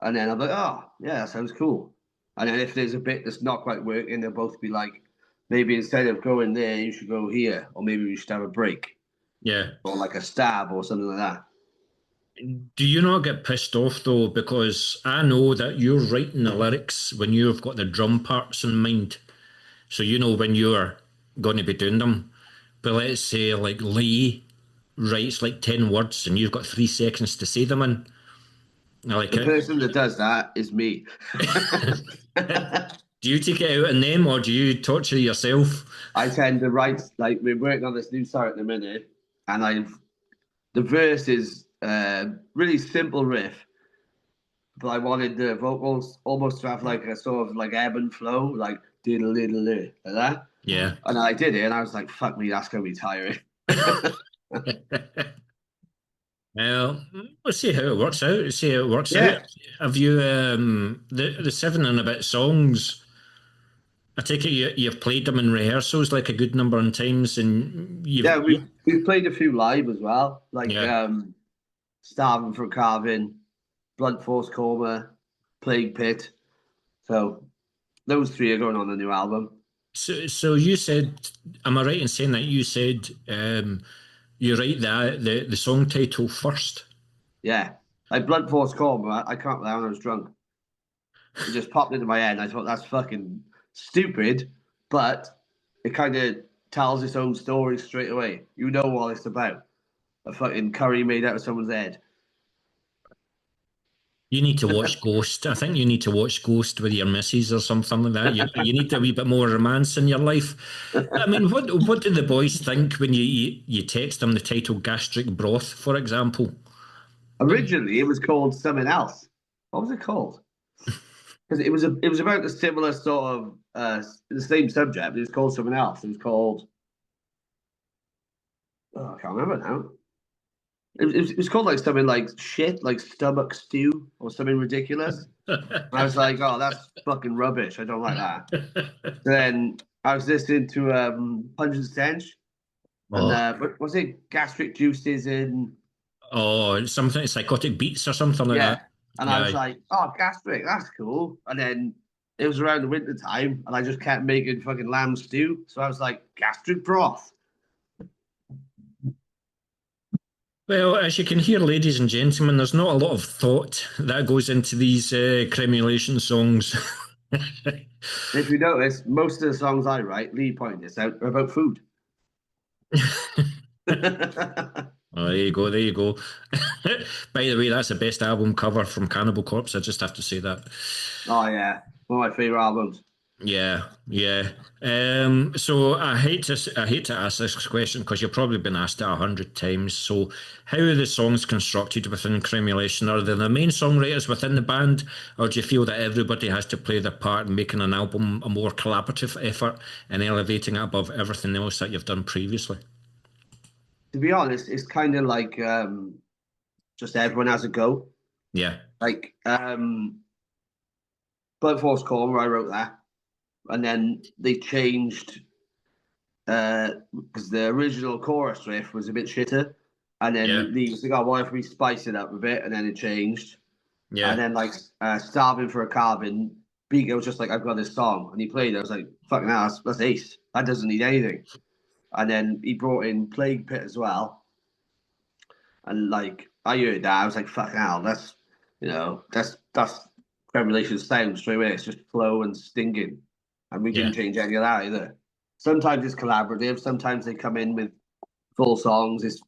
and then I'm like, oh, yeah, that sounds cool. And then if there's a bit that's not quite working, they'll both be like, maybe instead of going there, you should go here, or maybe we should have a break, yeah. or like a stab, or something like that. Do you not get pissed off though? Because I know that you're writing the lyrics when you've got the drum parts in mind. So you know when you're going to be doing them. But let's say like Lee writes like 10 words and you've got 3 seconds to say them in. I like The it. person that does that is me. Do you take it out on them or do you torture yourself? I tend to write like we're working on this new song at the minute, and the verse is really simple riff, but I wanted the vocals almost to have like a sort of like ebb and flow, like diddle diddle like that. Yeah. And I did it, and I was like, "Fuck me, that's gonna be tiring." Well, we'll see how it works out. See how it works out. Yeah, Have you the seven and a bit songs? I take it you've played them in rehearsals like a good number of times, and you've yeah, we've played a few live as well, like yeah. Starving for Carving, Blunt Force Coma, Plague Pit. So those three are going on the new album. So you said, am I right in saying that you said you write the song title first? Yeah, like Blunt Force Coma. I can't remember when I was drunk. It just popped into my head. And I thought that's fucking stupid, but it kind of tells its own story straight away. You know what it's about. A fucking curry made out of someone's head. You need to watch Ghost. I think you need to watch Ghost with your missus or something like that. You need a wee bit more romance in your life. I mean, what do the boys think when you text them the title gastric broth, for example? Originally, it was called something else. What was it called? Because it was about a similar sort of the same subject. But it was called something else. It was called I can't remember now. It was called like something like shit, like stomach stew or something ridiculous. And I was like, oh, that's fucking rubbish. I don't like that. Then I was listening to Pungent Stench, and Oh, what was it? Gastric juices in oh, something psychotic beats or something like that. yeah. And I Yeah, was like, oh, gastric, that's cool. And then it was around the winter time, and I just kept making fucking lamb stew. So I was like, gastric broth. well, as you can hear, ladies and gentlemen, there's not a lot of thought that goes into these cremulation songs. If you notice, most of the songs I write, Lee pointed this out, are about food. Oh, there you go, there you go. By the way, that's the best album cover from Cannibal Corpse. I just have to say that. Oh yeah, one of my favorite albums. Yeah, yeah. So I hate to ask this question because you've probably been asked it 100 times. So, how are the songs constructed within Cremulation? Are they the main songwriters within the band, or do you feel that everybody has to play their part in making an album a more collaborative effort and elevating it above everything else that you've done previously? To be honest, it's kind of like just everyone has a go. Yeah, Like Blood Force Corner, I wrote that, and then they changed because the original chorus riff was a bit shitter, and yeah, then Lee was like, "Oh, why if we spice it up a bit?" And then it changed, and yeah, then like Starving for a Carving, Beaker was just like, "I've got this song," and he played it. I was like, "Fucking hell, that's ace. That doesn't need anything." And then he brought in Plague Pit as well, and like I heard that, I was like, "Fucking hell, that's that's Cremulation sound straight away. It's just flow and stinging, and we yeah. didn't change any of that either." Sometimes it's collaborative. Sometimes they come in with full songs. It's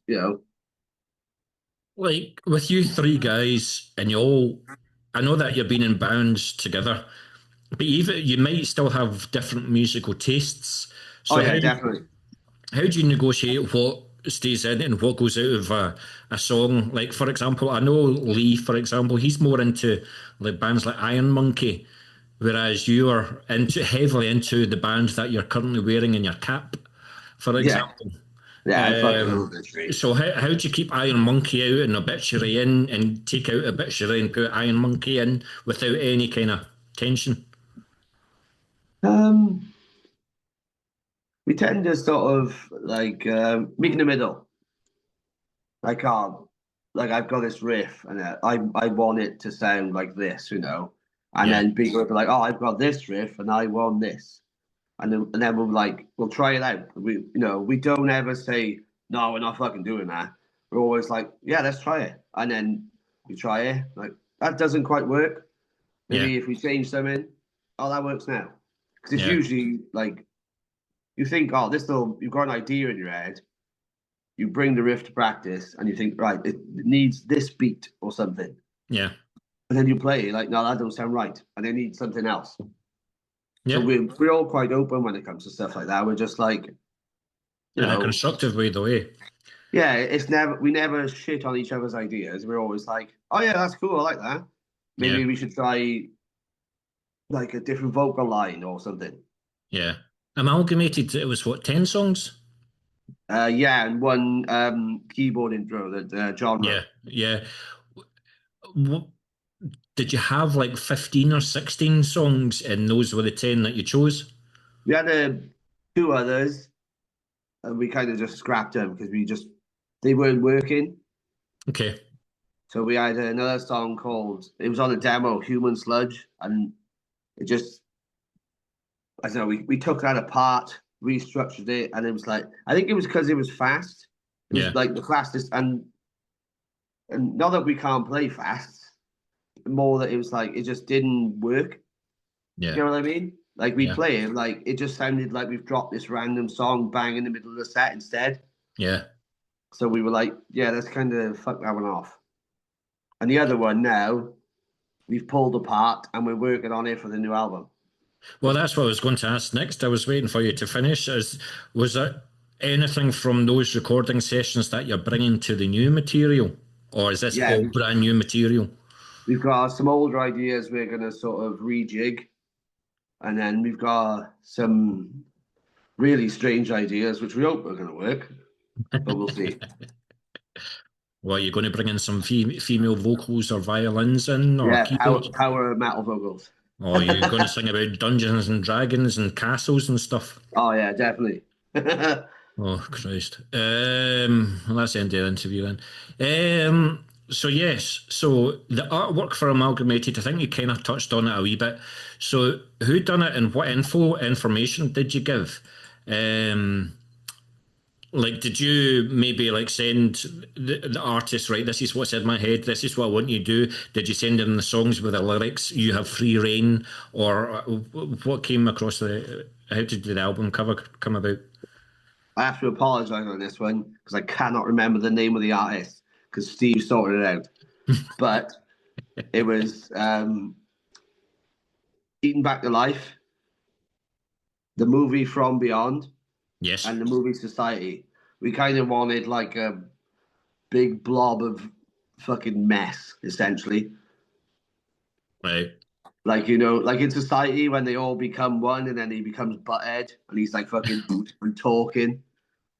Like with you three guys, and you all, I know that you've been in bands together, but even you might still have different musical tastes. oh So yeah, definitely, how do you negotiate what stays in and what goes out of a song? Like for example, I know Lee, for example, he's more into like bands like Iron Monkey, whereas you are into heavily into the band that you're currently wearing in your cap, for yeah, example. yeah. I fucking love Um, this tree. so how do you keep Iron Monkey out and Obituary in and take out Obituary and put Iron Monkey in without any kind of tension? Um, we tend to sort of like meet in the middle. Like, like I've got this riff, and I want it to sound like this, and Yeah, then people will be like, "Oh, I've got this riff, and I want this," and then we'll try it out. We don't ever say no, we're not fucking doing that. We're always like, "Yeah, let's try it," and then we try it. Like that doesn't quite work. yeah, Maybe if we change something, oh, that works now. Because it's yeah, usually like you think, oh, you've got an idea in your head, you bring the riff to practice, and you think, right, it needs this beat or something, yeah. and then you play like, no, that don't sound right, and they need something else. So Yeah, we're all quite open when it comes to stuff like that. We're just like, you in a know, constructive way, the way. yeah, it's never we never shit on each other's ideas. We're always like, oh yeah, that's cool. I like that. Yeah, Maybe we should try like a different vocal line or something. yeah. Amalgamated, it was what, 10 songs? Yeah, and one keyboard intro, the genre. Yeah, yeah. What, did you have like 15 or 16 songs and those were the 10 that you chose? We had two others, and we kind of just scrapped them because they weren't working. Okay. So we had another song called it was on a demo, Human Sludge, and it just I don't know. We took that apart, restructured it, and it was like I think it was because it was fast. It was Yeah, like the fastest, and not that we can't play fast, more that it was like it just didn't work. yeah, You know what I mean? Like we yeah, play it, like it just sounded like we've dropped this random song bang in the middle of the set instead. yeah. So we were like, yeah, let's kind of fuck that one off. And the other one now we've pulled apart and we're working on it for the new album. Well, that's what I was going to ask next. I was waiting for you to finish. Was there anything from those recording sessions that you're bringing to the new material? Or is this Yeah, all brand new material? we've got some older ideas we're gonna sort of rejig, and then we've got some really strange ideas which we hope are gonna work, but we'll see. Well, you're going to bring in some female vocals or violins in or Yeah, keyboards? power metal vocals. Or you're going to sing about Dungeons and Dragons and castles and stuff? Oh yeah, definitely. Oh, Christ. Well, that's the end of the interview then. So, yes, so the artwork for Amalgamated, I think you kind of touched on it a wee bit. So, who done it and what information did you give? Um, like, did you maybe like send the artist, right? This is what's in my head. This is what I want you to do. Did you send in the songs with the lyrics? You have free reign, or what came across the? How did the album cover come about? I have to apologize on this one because I cannot remember the name of the artist because Steve sorted it out. But it was Eaten Back to Life, the movie From Beyond, Yes, and the movie Society. We kind of wanted like a big blob of fucking mess, essentially. right. Like like in Society when they all become one, and then he becomes Butthead, and he's like fucking and talking,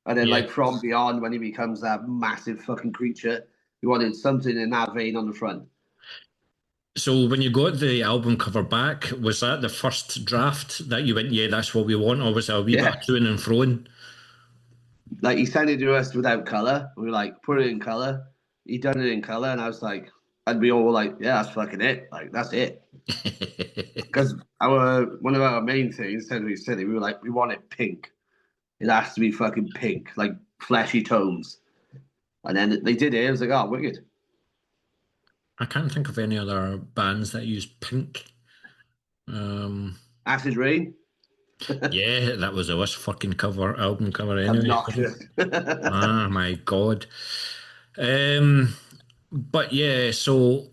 and then Yeah. like From Beyond when he becomes that massive fucking creature. We wanted something in that vein on the front. So when you got the album cover back, was that the first draft that you went, yeah, that's what we want, or was it a wee bit Yeah, of to and froing? like he sent it to us without color. We were like, put it in color. He done it in color, and I was like, and we all were like, yeah, that's fucking it. Like that's it. Because our one of our main things, said we said it, we were like, we want it pink. It has to be fucking pink, like fleshy tones. And then they did it. I was like, oh, wicked. I can't think of any other bands that use pink. Um, Acid Rain, yeah, that was a worst fucking album cover anyway. obnoxious. Ah, my God. But yeah, so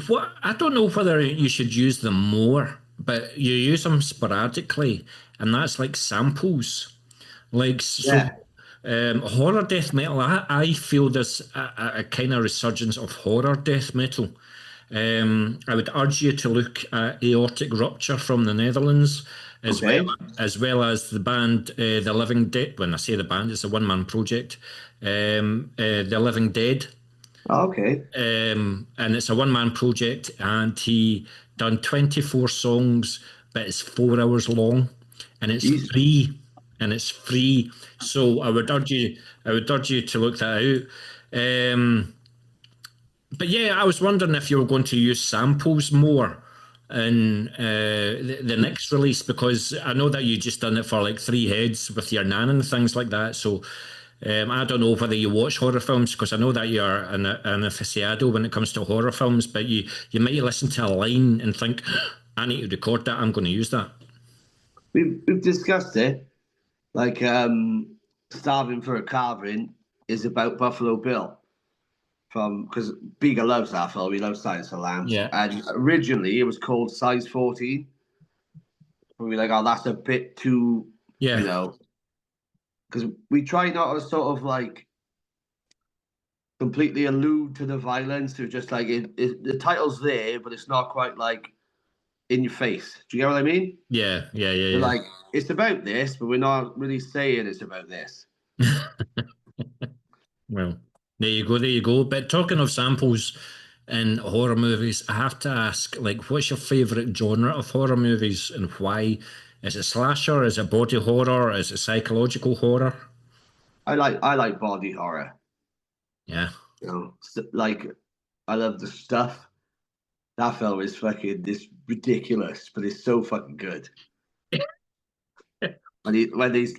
what I don't know whether you should use them more, but you use them sporadically, and that's like samples. Like so, Yeah. horror death metal. I feel there's a kind of resurgence of horror death metal. I would urge you to look at Aortic Rupture from the Netherlands, Okay. as well as the band The Living Dead. When I say the band, it's a one-man project. The Living Dead, Okay. and it's a one-man project, and he done 24 songs, but it's 4 hours long, and it's Jesus. free, So I would urge you to look that out. But yeah, I was wondering if you were going to use samples more in the next release, because I know that you just done it for like Three Heads with your nan and things like that. So I don't know whether you watch horror films, because I know that you're an aficionado when it comes to horror films, but you might listen to a line and think, I need to record that, I'm going to use that. We've discussed it. Like Starving for a Carving is about Buffalo Bill from because Beaker loves that film. He loves Silence of the Lambs. Yeah. And originally it was called Size 14. but we're like, oh, that's a bit too, you Yeah, know, because we try not to sort of like completely allude to the violence. It's just like the title's there, but it's not quite like in your face. Do you get what I mean? yeah, yeah, We're yeah, like, it's about this, but we're not really saying it's about this. yeah. Well, there you go, there you go. But talking of samples in horror movies, I have to ask, like, what's your favourite genre of horror movies and why? Is it slasher? Is it body horror? Is it psychological horror? I like body horror. Yeah. Like I love the stuff. That film is fucking this ridiculous, but it's so fucking good. When his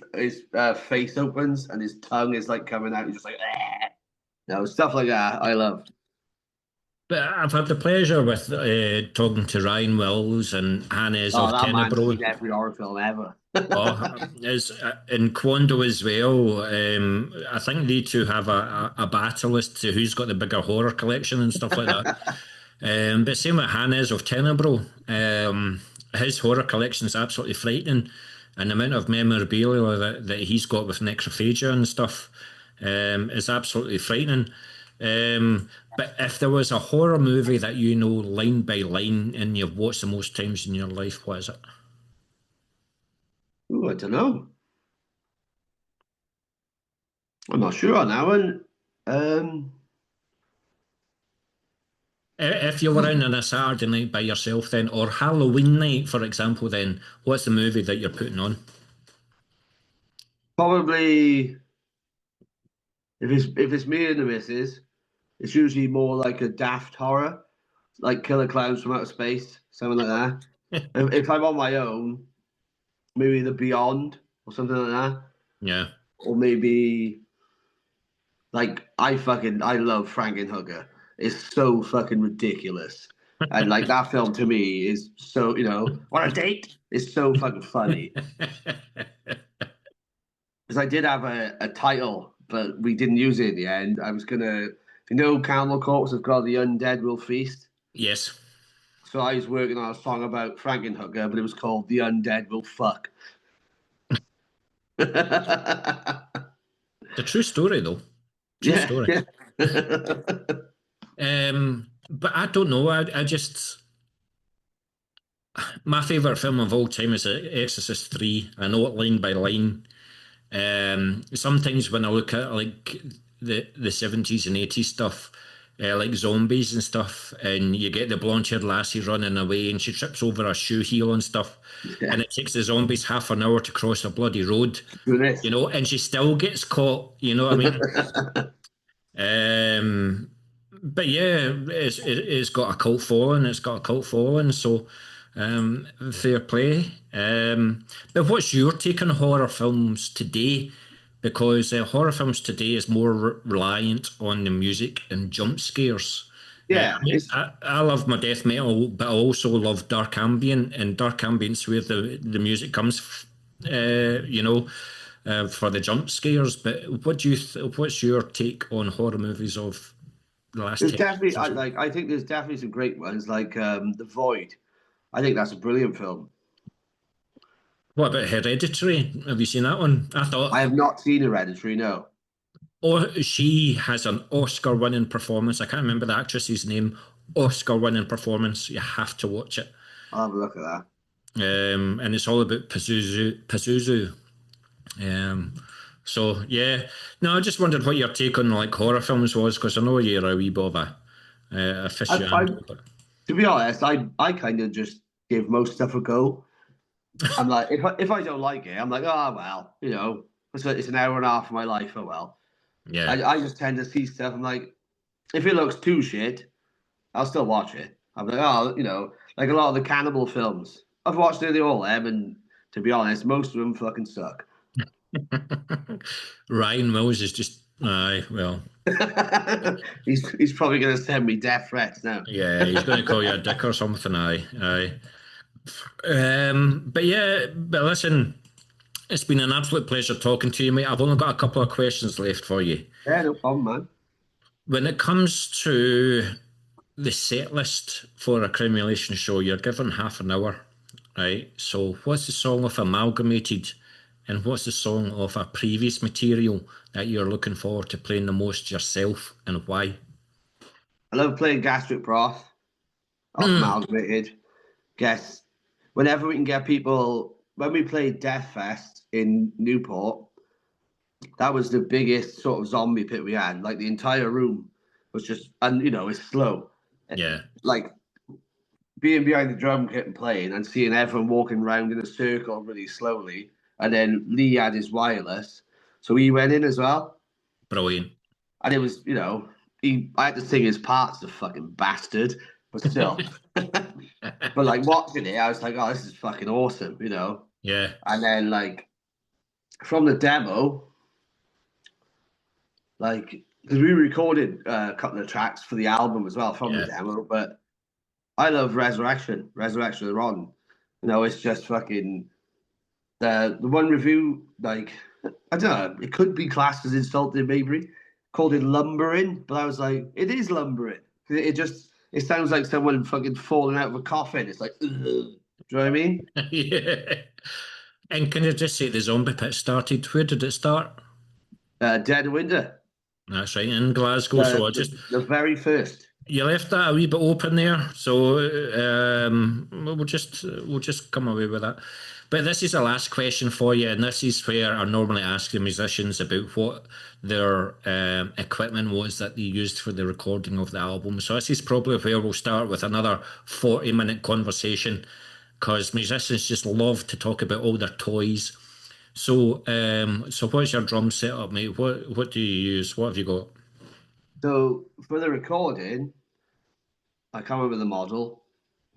face opens and his tongue is like coming out, he's just like, stuff like that. I love. But I've had the pleasure with talking to Ryan Wills and Hannes Oh, of that man's Tenebro. seen every horror film ever. Oh, is in Quando as well. I think they two have a battle as to who's got the bigger horror collection and stuff like that. But same with Hannes of Tenebro. His horror collection is absolutely frightening, and the amount of memorabilia that he's got with necrophagia and stuff is absolutely frightening. But if there was a horror movie that you know line by line and you've watched the most times in your life, what is it? Ooh, I don't know. I'm not sure on that one. Um, If you were in on a Saturday night by yourself, then, or Halloween night, for example, then what's the movie that you're putting on? Probably if it's me and the missus, it's usually more like a daft horror, like Killer Clowns from Outer Space, something like that. If I'm on my own, maybe The Beyond or something like that, Yeah. or maybe like I love Frankenhooker. It's so fucking ridiculous, and like that film to me is so on a date. It's so fucking funny because I did have a title, but we didn't use it in the end. I was gonna, Cannibal Corpse have got the undead will feast. Yes. So I was working on a song about Frankenhooker, but it was called The Undead Will Fuck. The true story, though. True Yeah, story. yeah. But I don't know. I just my favourite film of all time is Exorcist 3. I know it line by line. Sometimes when I look at like the 70s and 80s stuff, like zombies and stuff, and you get the blonde-haired lassie running away, and she trips over a shoe heel and stuff, Yeah. and it takes the zombies half an hour to cross a bloody road, Do this. and she still gets caught. You know what I mean? But yeah, it's got a cult following. It's got a cult following, so fair play. But what's your take on horror films today? Because horror films today is more reliant on the music and jump scares. Yeah, I mean, I love my death metal, but I also love dark ambient, and dark ambient's where the music comes, for the jump scares. But what's your take on horror movies of the last there's 10 definitely years or so? I think there's definitely some great ones like The Void. I think that's a brilliant film. What about Hereditary? Have you seen that one? I I thought, have not seen Hereditary, no. oh, she has an Oscar-winning performance. I can't remember the actress's name. Oscar-winning performance. You have to watch it. I'll have a look at that. And it's all about Pazuzu. Um, so yeah, no, I just wondered what your take on like horror films was because I know you're a wee bit of a I aficionado. But To be honest, I kind of just give most stuff a go. I'm like, if I don't like it, I'm like, oh well, it's an hour and a half of my life. Oh well. yeah, I just tend to see stuff. I'm like, if it looks too shit, I'll still watch it. I'm like, oh, like a lot of the cannibal films. I've watched nearly all of them, and to be honest, most of them fucking suck. Ryan Mills is just aye, well, He's probably going to send me death threats now. yeah, he's going to call you a dick or something. Aye, aye. But yeah, but listen, it's been an absolute pleasure talking to you, mate. I've only got a couple of questions left for you. Yeah, no problem, man. When it comes to the set list for a cremulation show, you're given half an hour. right? So what's the song of Amalgamated, and what's the song of a previous material that you're looking forward to playing the most yourself, and why? I love playing Gastric Broth off Hmm. Amalgamated. Guess whenever we can get people, when we played Death Fest in Newport, that was the biggest sort of zombie pit we had. Like the entire room was just, and it's slow. Yeah. Like being behind the drum kit and playing and seeing everyone walking around in a circle really slowly. And then Lee had his wireless. So he went in as well. Brilliant. And it was, I had to sing his parts, the fucking bastard, but still. But like watching it, I was like, oh, this is fucking awesome. Yeah. And then like from the demo, like because we recorded a couple of tracks for the album as well from the Yeah. demo, but I love Resurrection of Ron. It's just fucking the one review, like I don't know, it could be classed as insulting maybe, called it lumbering, but I was like, it is lumbering. It sounds like someone fucking falling out of a coffin. It's like, ugh. Do you know what I mean? Yeah. And can I just say the zombie pit started? Where did it start? Dead of Winter, That's right, in Glasgow. the, So I just the the very first. you left that a wee bit open there. So we'll just come away with that. But this is the last question for you, and this is where I normally ask the musicians about what their equipment was that they used for the recording of the album. So this is probably where we'll start with another 40-minute conversation, because musicians just love to talk about all their toys. So what's your drum setup, mate? What do you use? What have you got? So for the recording, I can't remember the model.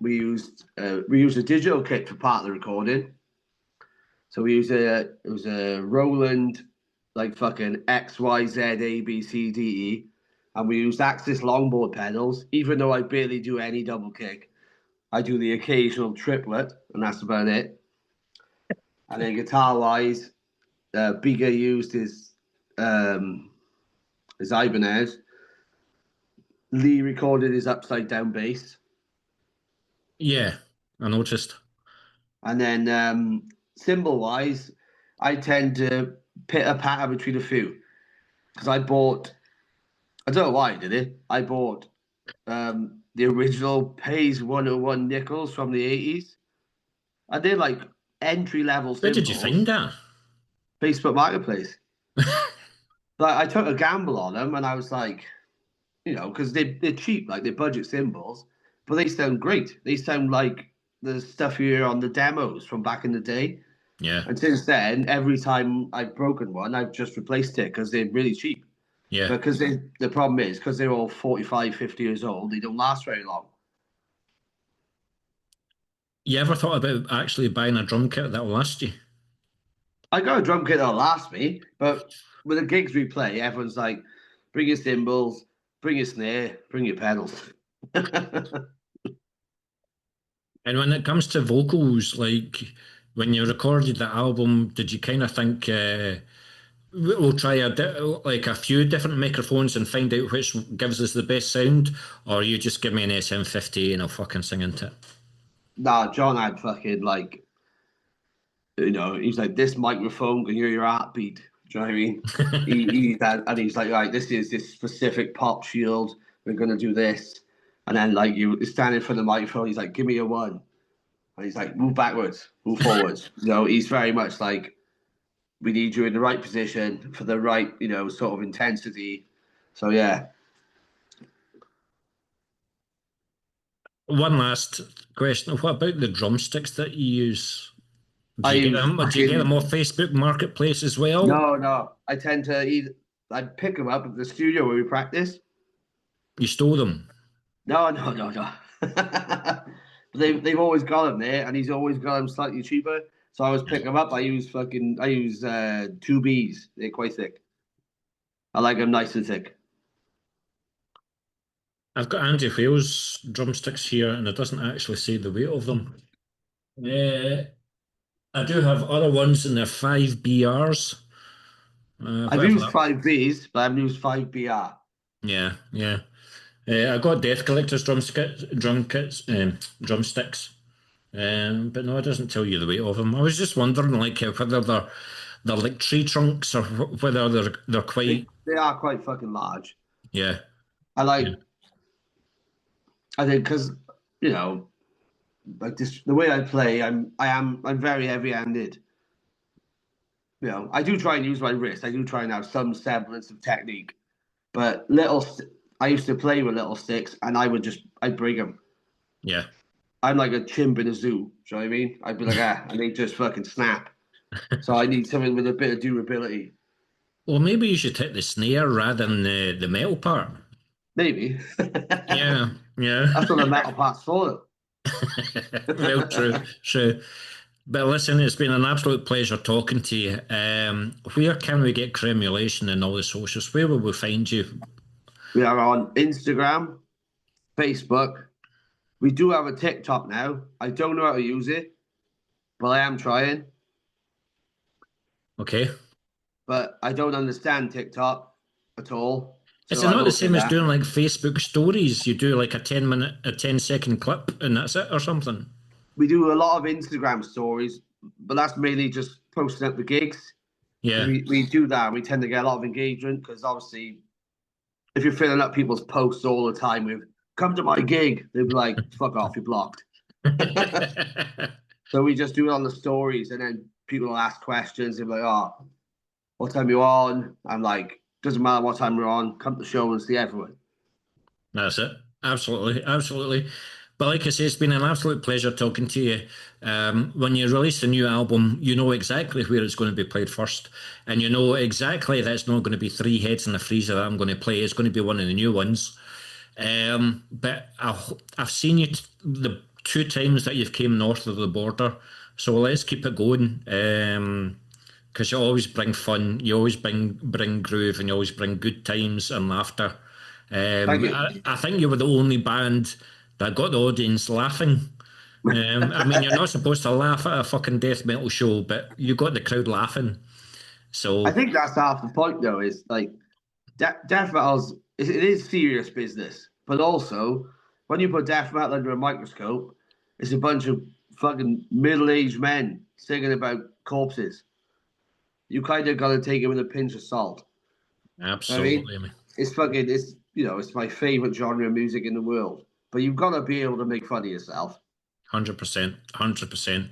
We used a digital kit for part of the recording. So we used it was a Roland, like fucking XYZ ABCDE, and we used Axis longboard pedals. Even though I barely do any double kick, I do the occasional triplet, and that's about it. And then guitar wise, Bigger used his Ibanez. Lee recorded his upside down bass, Yeah, I noticed. and then cymbal wise, I tend to pit a patter between a few because I don't know why I did it. I bought the original Pays 101 nickels from the 80s. And they're like entry level Where did you find cymbals, that? Facebook Marketplace. Like I took a gamble on them and I was like, because they're cheap, like they're budget cymbals, but they sound great. They sound like the stuff you hear on the demos from back in the day. Yeah, And since then, every time I've broken one, I've just replaced it because they're really cheap. yeah. Because the problem is, because they're all 45, 50 years old, they don't last very long. You ever thought about actually buying a drum kit that will last you? I got a drum kit that'll last me, but with the gigs we play, everyone's like, bring your cymbals, bring your snare, bring your pedals. And when it comes to vocals, like when you recorded the album, did you kind of think we'll try like a few different microphones and find out which gives us the best sound, or you just give me an SM50 and I'll fucking sing into it? Nah, John had fucking like, he's like, this microphone can hear your heartbeat. Do you know what I mean? And he's like, right, this is this specific pop shield. We're gonna do this, and then like you stand in front of the microphone. He's like, give me a one, and he's like, move backwards, move forwards. He's very much like, we need you in the right position for the right, sort of intensity. So yeah, One last question: what about the drumsticks that you use? Do I you get use them? Do you get them fucking off Facebook Marketplace as well? no, no. I tend to either I'd pick them up at the studio where we practice. You stole them? No, no, no, no. But they've always got them there, and he's always got them slightly cheaper. So I always pick them up. I use 2Bs. They're quite thick. I like them nice and thick. I've got Andy Whale's drumsticks here, and it doesn't actually say the weight of them. I do have other ones, and they're 5BRs. I've Whatever used that. 5Bs, but I haven't used 5BR. Yeah, yeah. I got Death Collector's drumsticks. But no, it doesn't tell you the weight of them. I was just wondering, like, whether they're like tree trunks or whether they're quite. They are quite fucking large. Yeah, I yeah, like. I think because you know, like this, the way I play, I'm very heavy-handed. I do try and use my wrist. I do try and have some semblance of technique. But I used to play with little sticks, and I'd break them. yeah. I'm like a chimp in a zoo. Do you know what I mean? I'd be like, and they just fucking snap. So I need something with a bit of durability. Well, maybe you should hit the snare rather than the metal part. Maybe. Yeah, yeah. That's what the metal part's for. Well, true, true. But listen, it's been an absolute pleasure talking to you. Where can we get Cremulation and all the socials? Where will we find you? We are on Instagram, Facebook. We do have a TikTok now. I don't know how to use it, but I am trying. Okay. But I don't understand TikTok at all. Is So it I not the will say same as that. doing like Facebook stories? You do like a 10-minute, a 10-second clip and that's it or something? We do a lot of Instagram stories, but that's mainly just posting up the gigs. Because Yeah. we do that. We tend to get a lot of engagement because obviously, if you're filling up people's posts all the time with "come to my gig," they'll be like, "Fuck off, you're blocked." So we just do it on the stories, and then people will ask questions. They'll be like, "Oh, what time you on?" I'm like, "Doesn't matter what time we're on. Come to the show and see everyone." That's it. Absolutely, absolutely. But like I say, it's been an absolute pleasure talking to you. When you release a new album, you know exactly where it's going to be played first, and you know exactly that it's not going to be Three Heads in the Freezer that I'm going to play. It's going to be one of the new ones. But I've seen you the two times that you've came north of the border, so let's keep it going. Because you always bring fun, you always bring groove, and you always bring good times and laughter. Thank I think you were the only band that got the audience laughing. I mean, you're not supposed to laugh at a fucking death metal show, but you got the crowd laughing. I So, think that's half the point, though. Is like death metal's it is serious business, but also when you put death metal under a microscope, it's a bunch of fucking middle-aged men singing about corpses. You kind of got to take it with a pinch of salt. I mean, absolutely, it's my favorite genre of music in the world. But you've got to be able to make fun of yourself. 100%, 100%.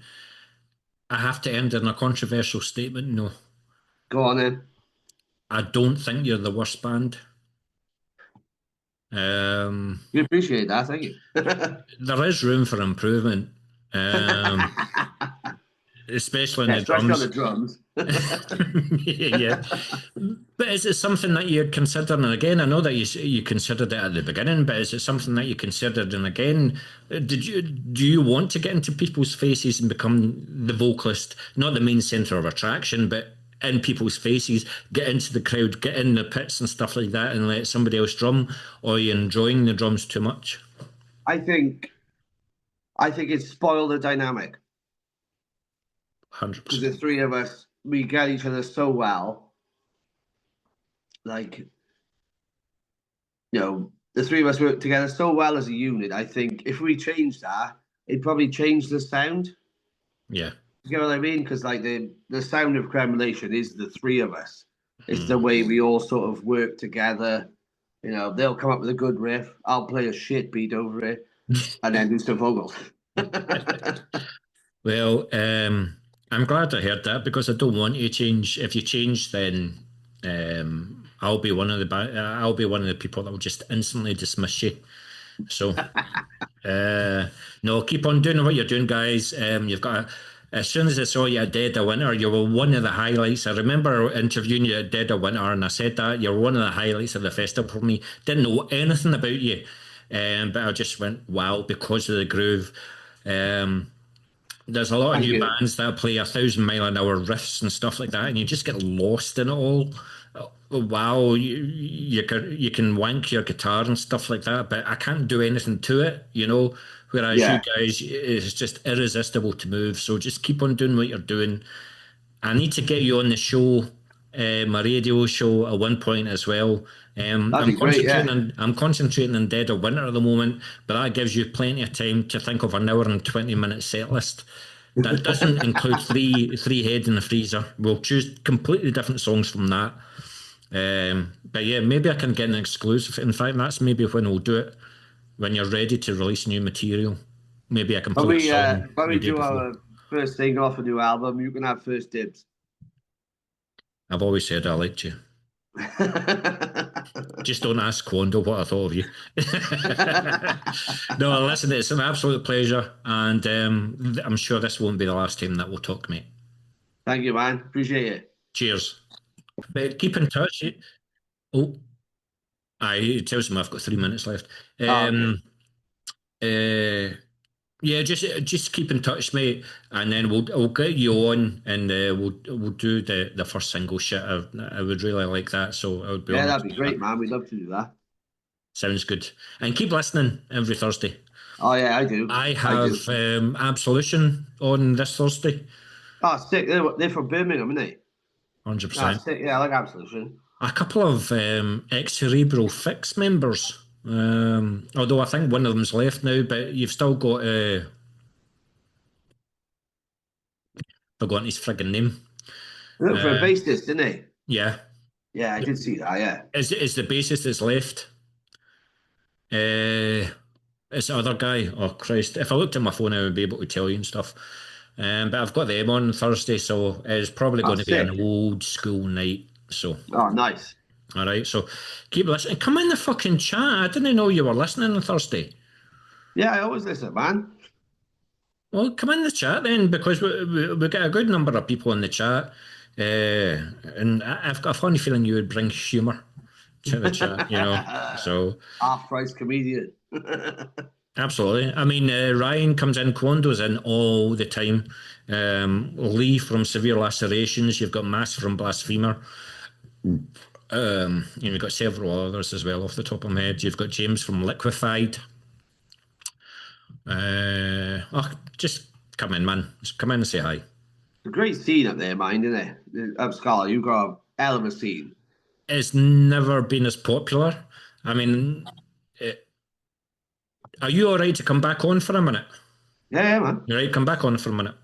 I have to end in a controversial statement. No, Go on then. I don't think you're the worst band. Um, We appreciate that. Thank you. there is room for improvement, um, Yeah, especially in the especially on the drums. drums. Yeah, but is it something that you're considering again? I know that you considered it at the beginning, but is it something that you considered and again? Do you want to get into people's faces and become the vocalist, not the main center of attraction, but in people's faces, get into the crowd, get in the pits and stuff like that, and let somebody else drum? Or are you enjoying the drums too much? I think I think it's spoiled the dynamic Hundred because the percent. three of us we get each other so well. Like the three of us work together so well as a unit. I think if we change that, it'd probably change the sound. Yeah. You know what I mean? Because like the sound of Cremulation is the three of us. It's Hmm. the way we all sort of work together. They'll come up with a good riff. I'll play a shit beat over it, and then do some vocals. Well, I'm glad I heard that because I don't want you to change. If you change, then I'll be one of the people that will just instantly dismiss you. So no, keep on doing what you're doing, guys. You've got. As soon as I saw you at Dead of Winter, you were one of the highlights. I remember interviewing you at Dead of Winter, and I said that you're one of the highlights of the festival for me. Didn't know anything about you, but I just went wow because of the groove. Um, there's a lot of Thank new you. bands that play 1,000 mile an hour riffs and stuff like that, and you just get lost in it all. Oh, wow, you can wank your guitar and stuff like that, but I can't do anything to it, you know. Whereas you Yeah, guys, it's just irresistible to move. So just keep on doing what you're doing. I need to get you on the show my radio show at one point as well. That'd be great, yeah. I'm concentrating on Dead of Winter at the moment, but that gives you plenty of time to think of an hour and 20-minute set list. That doesn't include three heads in the freezer. We'll choose completely different songs from that. But yeah, maybe I can get an exclusive. In fact, that's maybe when we'll do it, when you're ready to release new material. Maybe I can When play a we song when the we day do before. our first single off a new album, you can have first dibs. I've always said I liked you. Just don't ask Quando what I thought of you. No, listen, it's an absolute pleasure, and I'm sure this won't be the last time that we'll talk, mate. Thank you, man. Appreciate it. Cheers. But keep in touch. Oh, it tells me I've got 3 minutes left. Oh, okay. Uh, yeah, just keep in touch, mate, and then we'll get you on, and we'll do the first single shit. I would really like that, so I would be Yeah, honoured that'd to be do that. great, man. We'd love to do that. Sounds good. And keep listening every Thursday. Oh yeah, I do. I I have do. Absolution on this Thursday, Oh, sick. They're from Birmingham, aren't they? Ah, 100%. sick. Yeah, I like Absolution. A couple of ex-Cerebral Fix members, although I think one of them's left now, but you've still got, forgotten his frigging name. They look for a Uh, bassist, didn't they? yeah, Yeah, I did see that. Yeah. is the bassist that's left. It's the other guy. Oh Christ! If I looked at my phone, I would be able to tell you and stuff. But I've got them on Thursday, so it's probably Oh, going to be an sick. old school night. So, Oh, nice. all right. So, keep listening. Come in the fucking chat. I didn't know you were listening on Thursday. Yeah, I always listen, man. Well, come in the chat then, because we get a good number of people in the chat, and I've got a funny feeling you would bring humour to the chat. So. Half-price comedian. Absolutely. I mean, Ryan comes in, Quando's in all the time. Lee from Severe Lacerations. You've got Mass from Blasphemer. You've got several others as well off the top of my head. You've got James from Liquefied. Just come in, man. Just come in and say hi. It's a great scene up there, mind, isn't it? Up Scala, you've got a hell of a scene. It's never been as popular. I mean, are you all right to come back on for a minute? Yeah, yeah, man. You right? Come back on for a minute.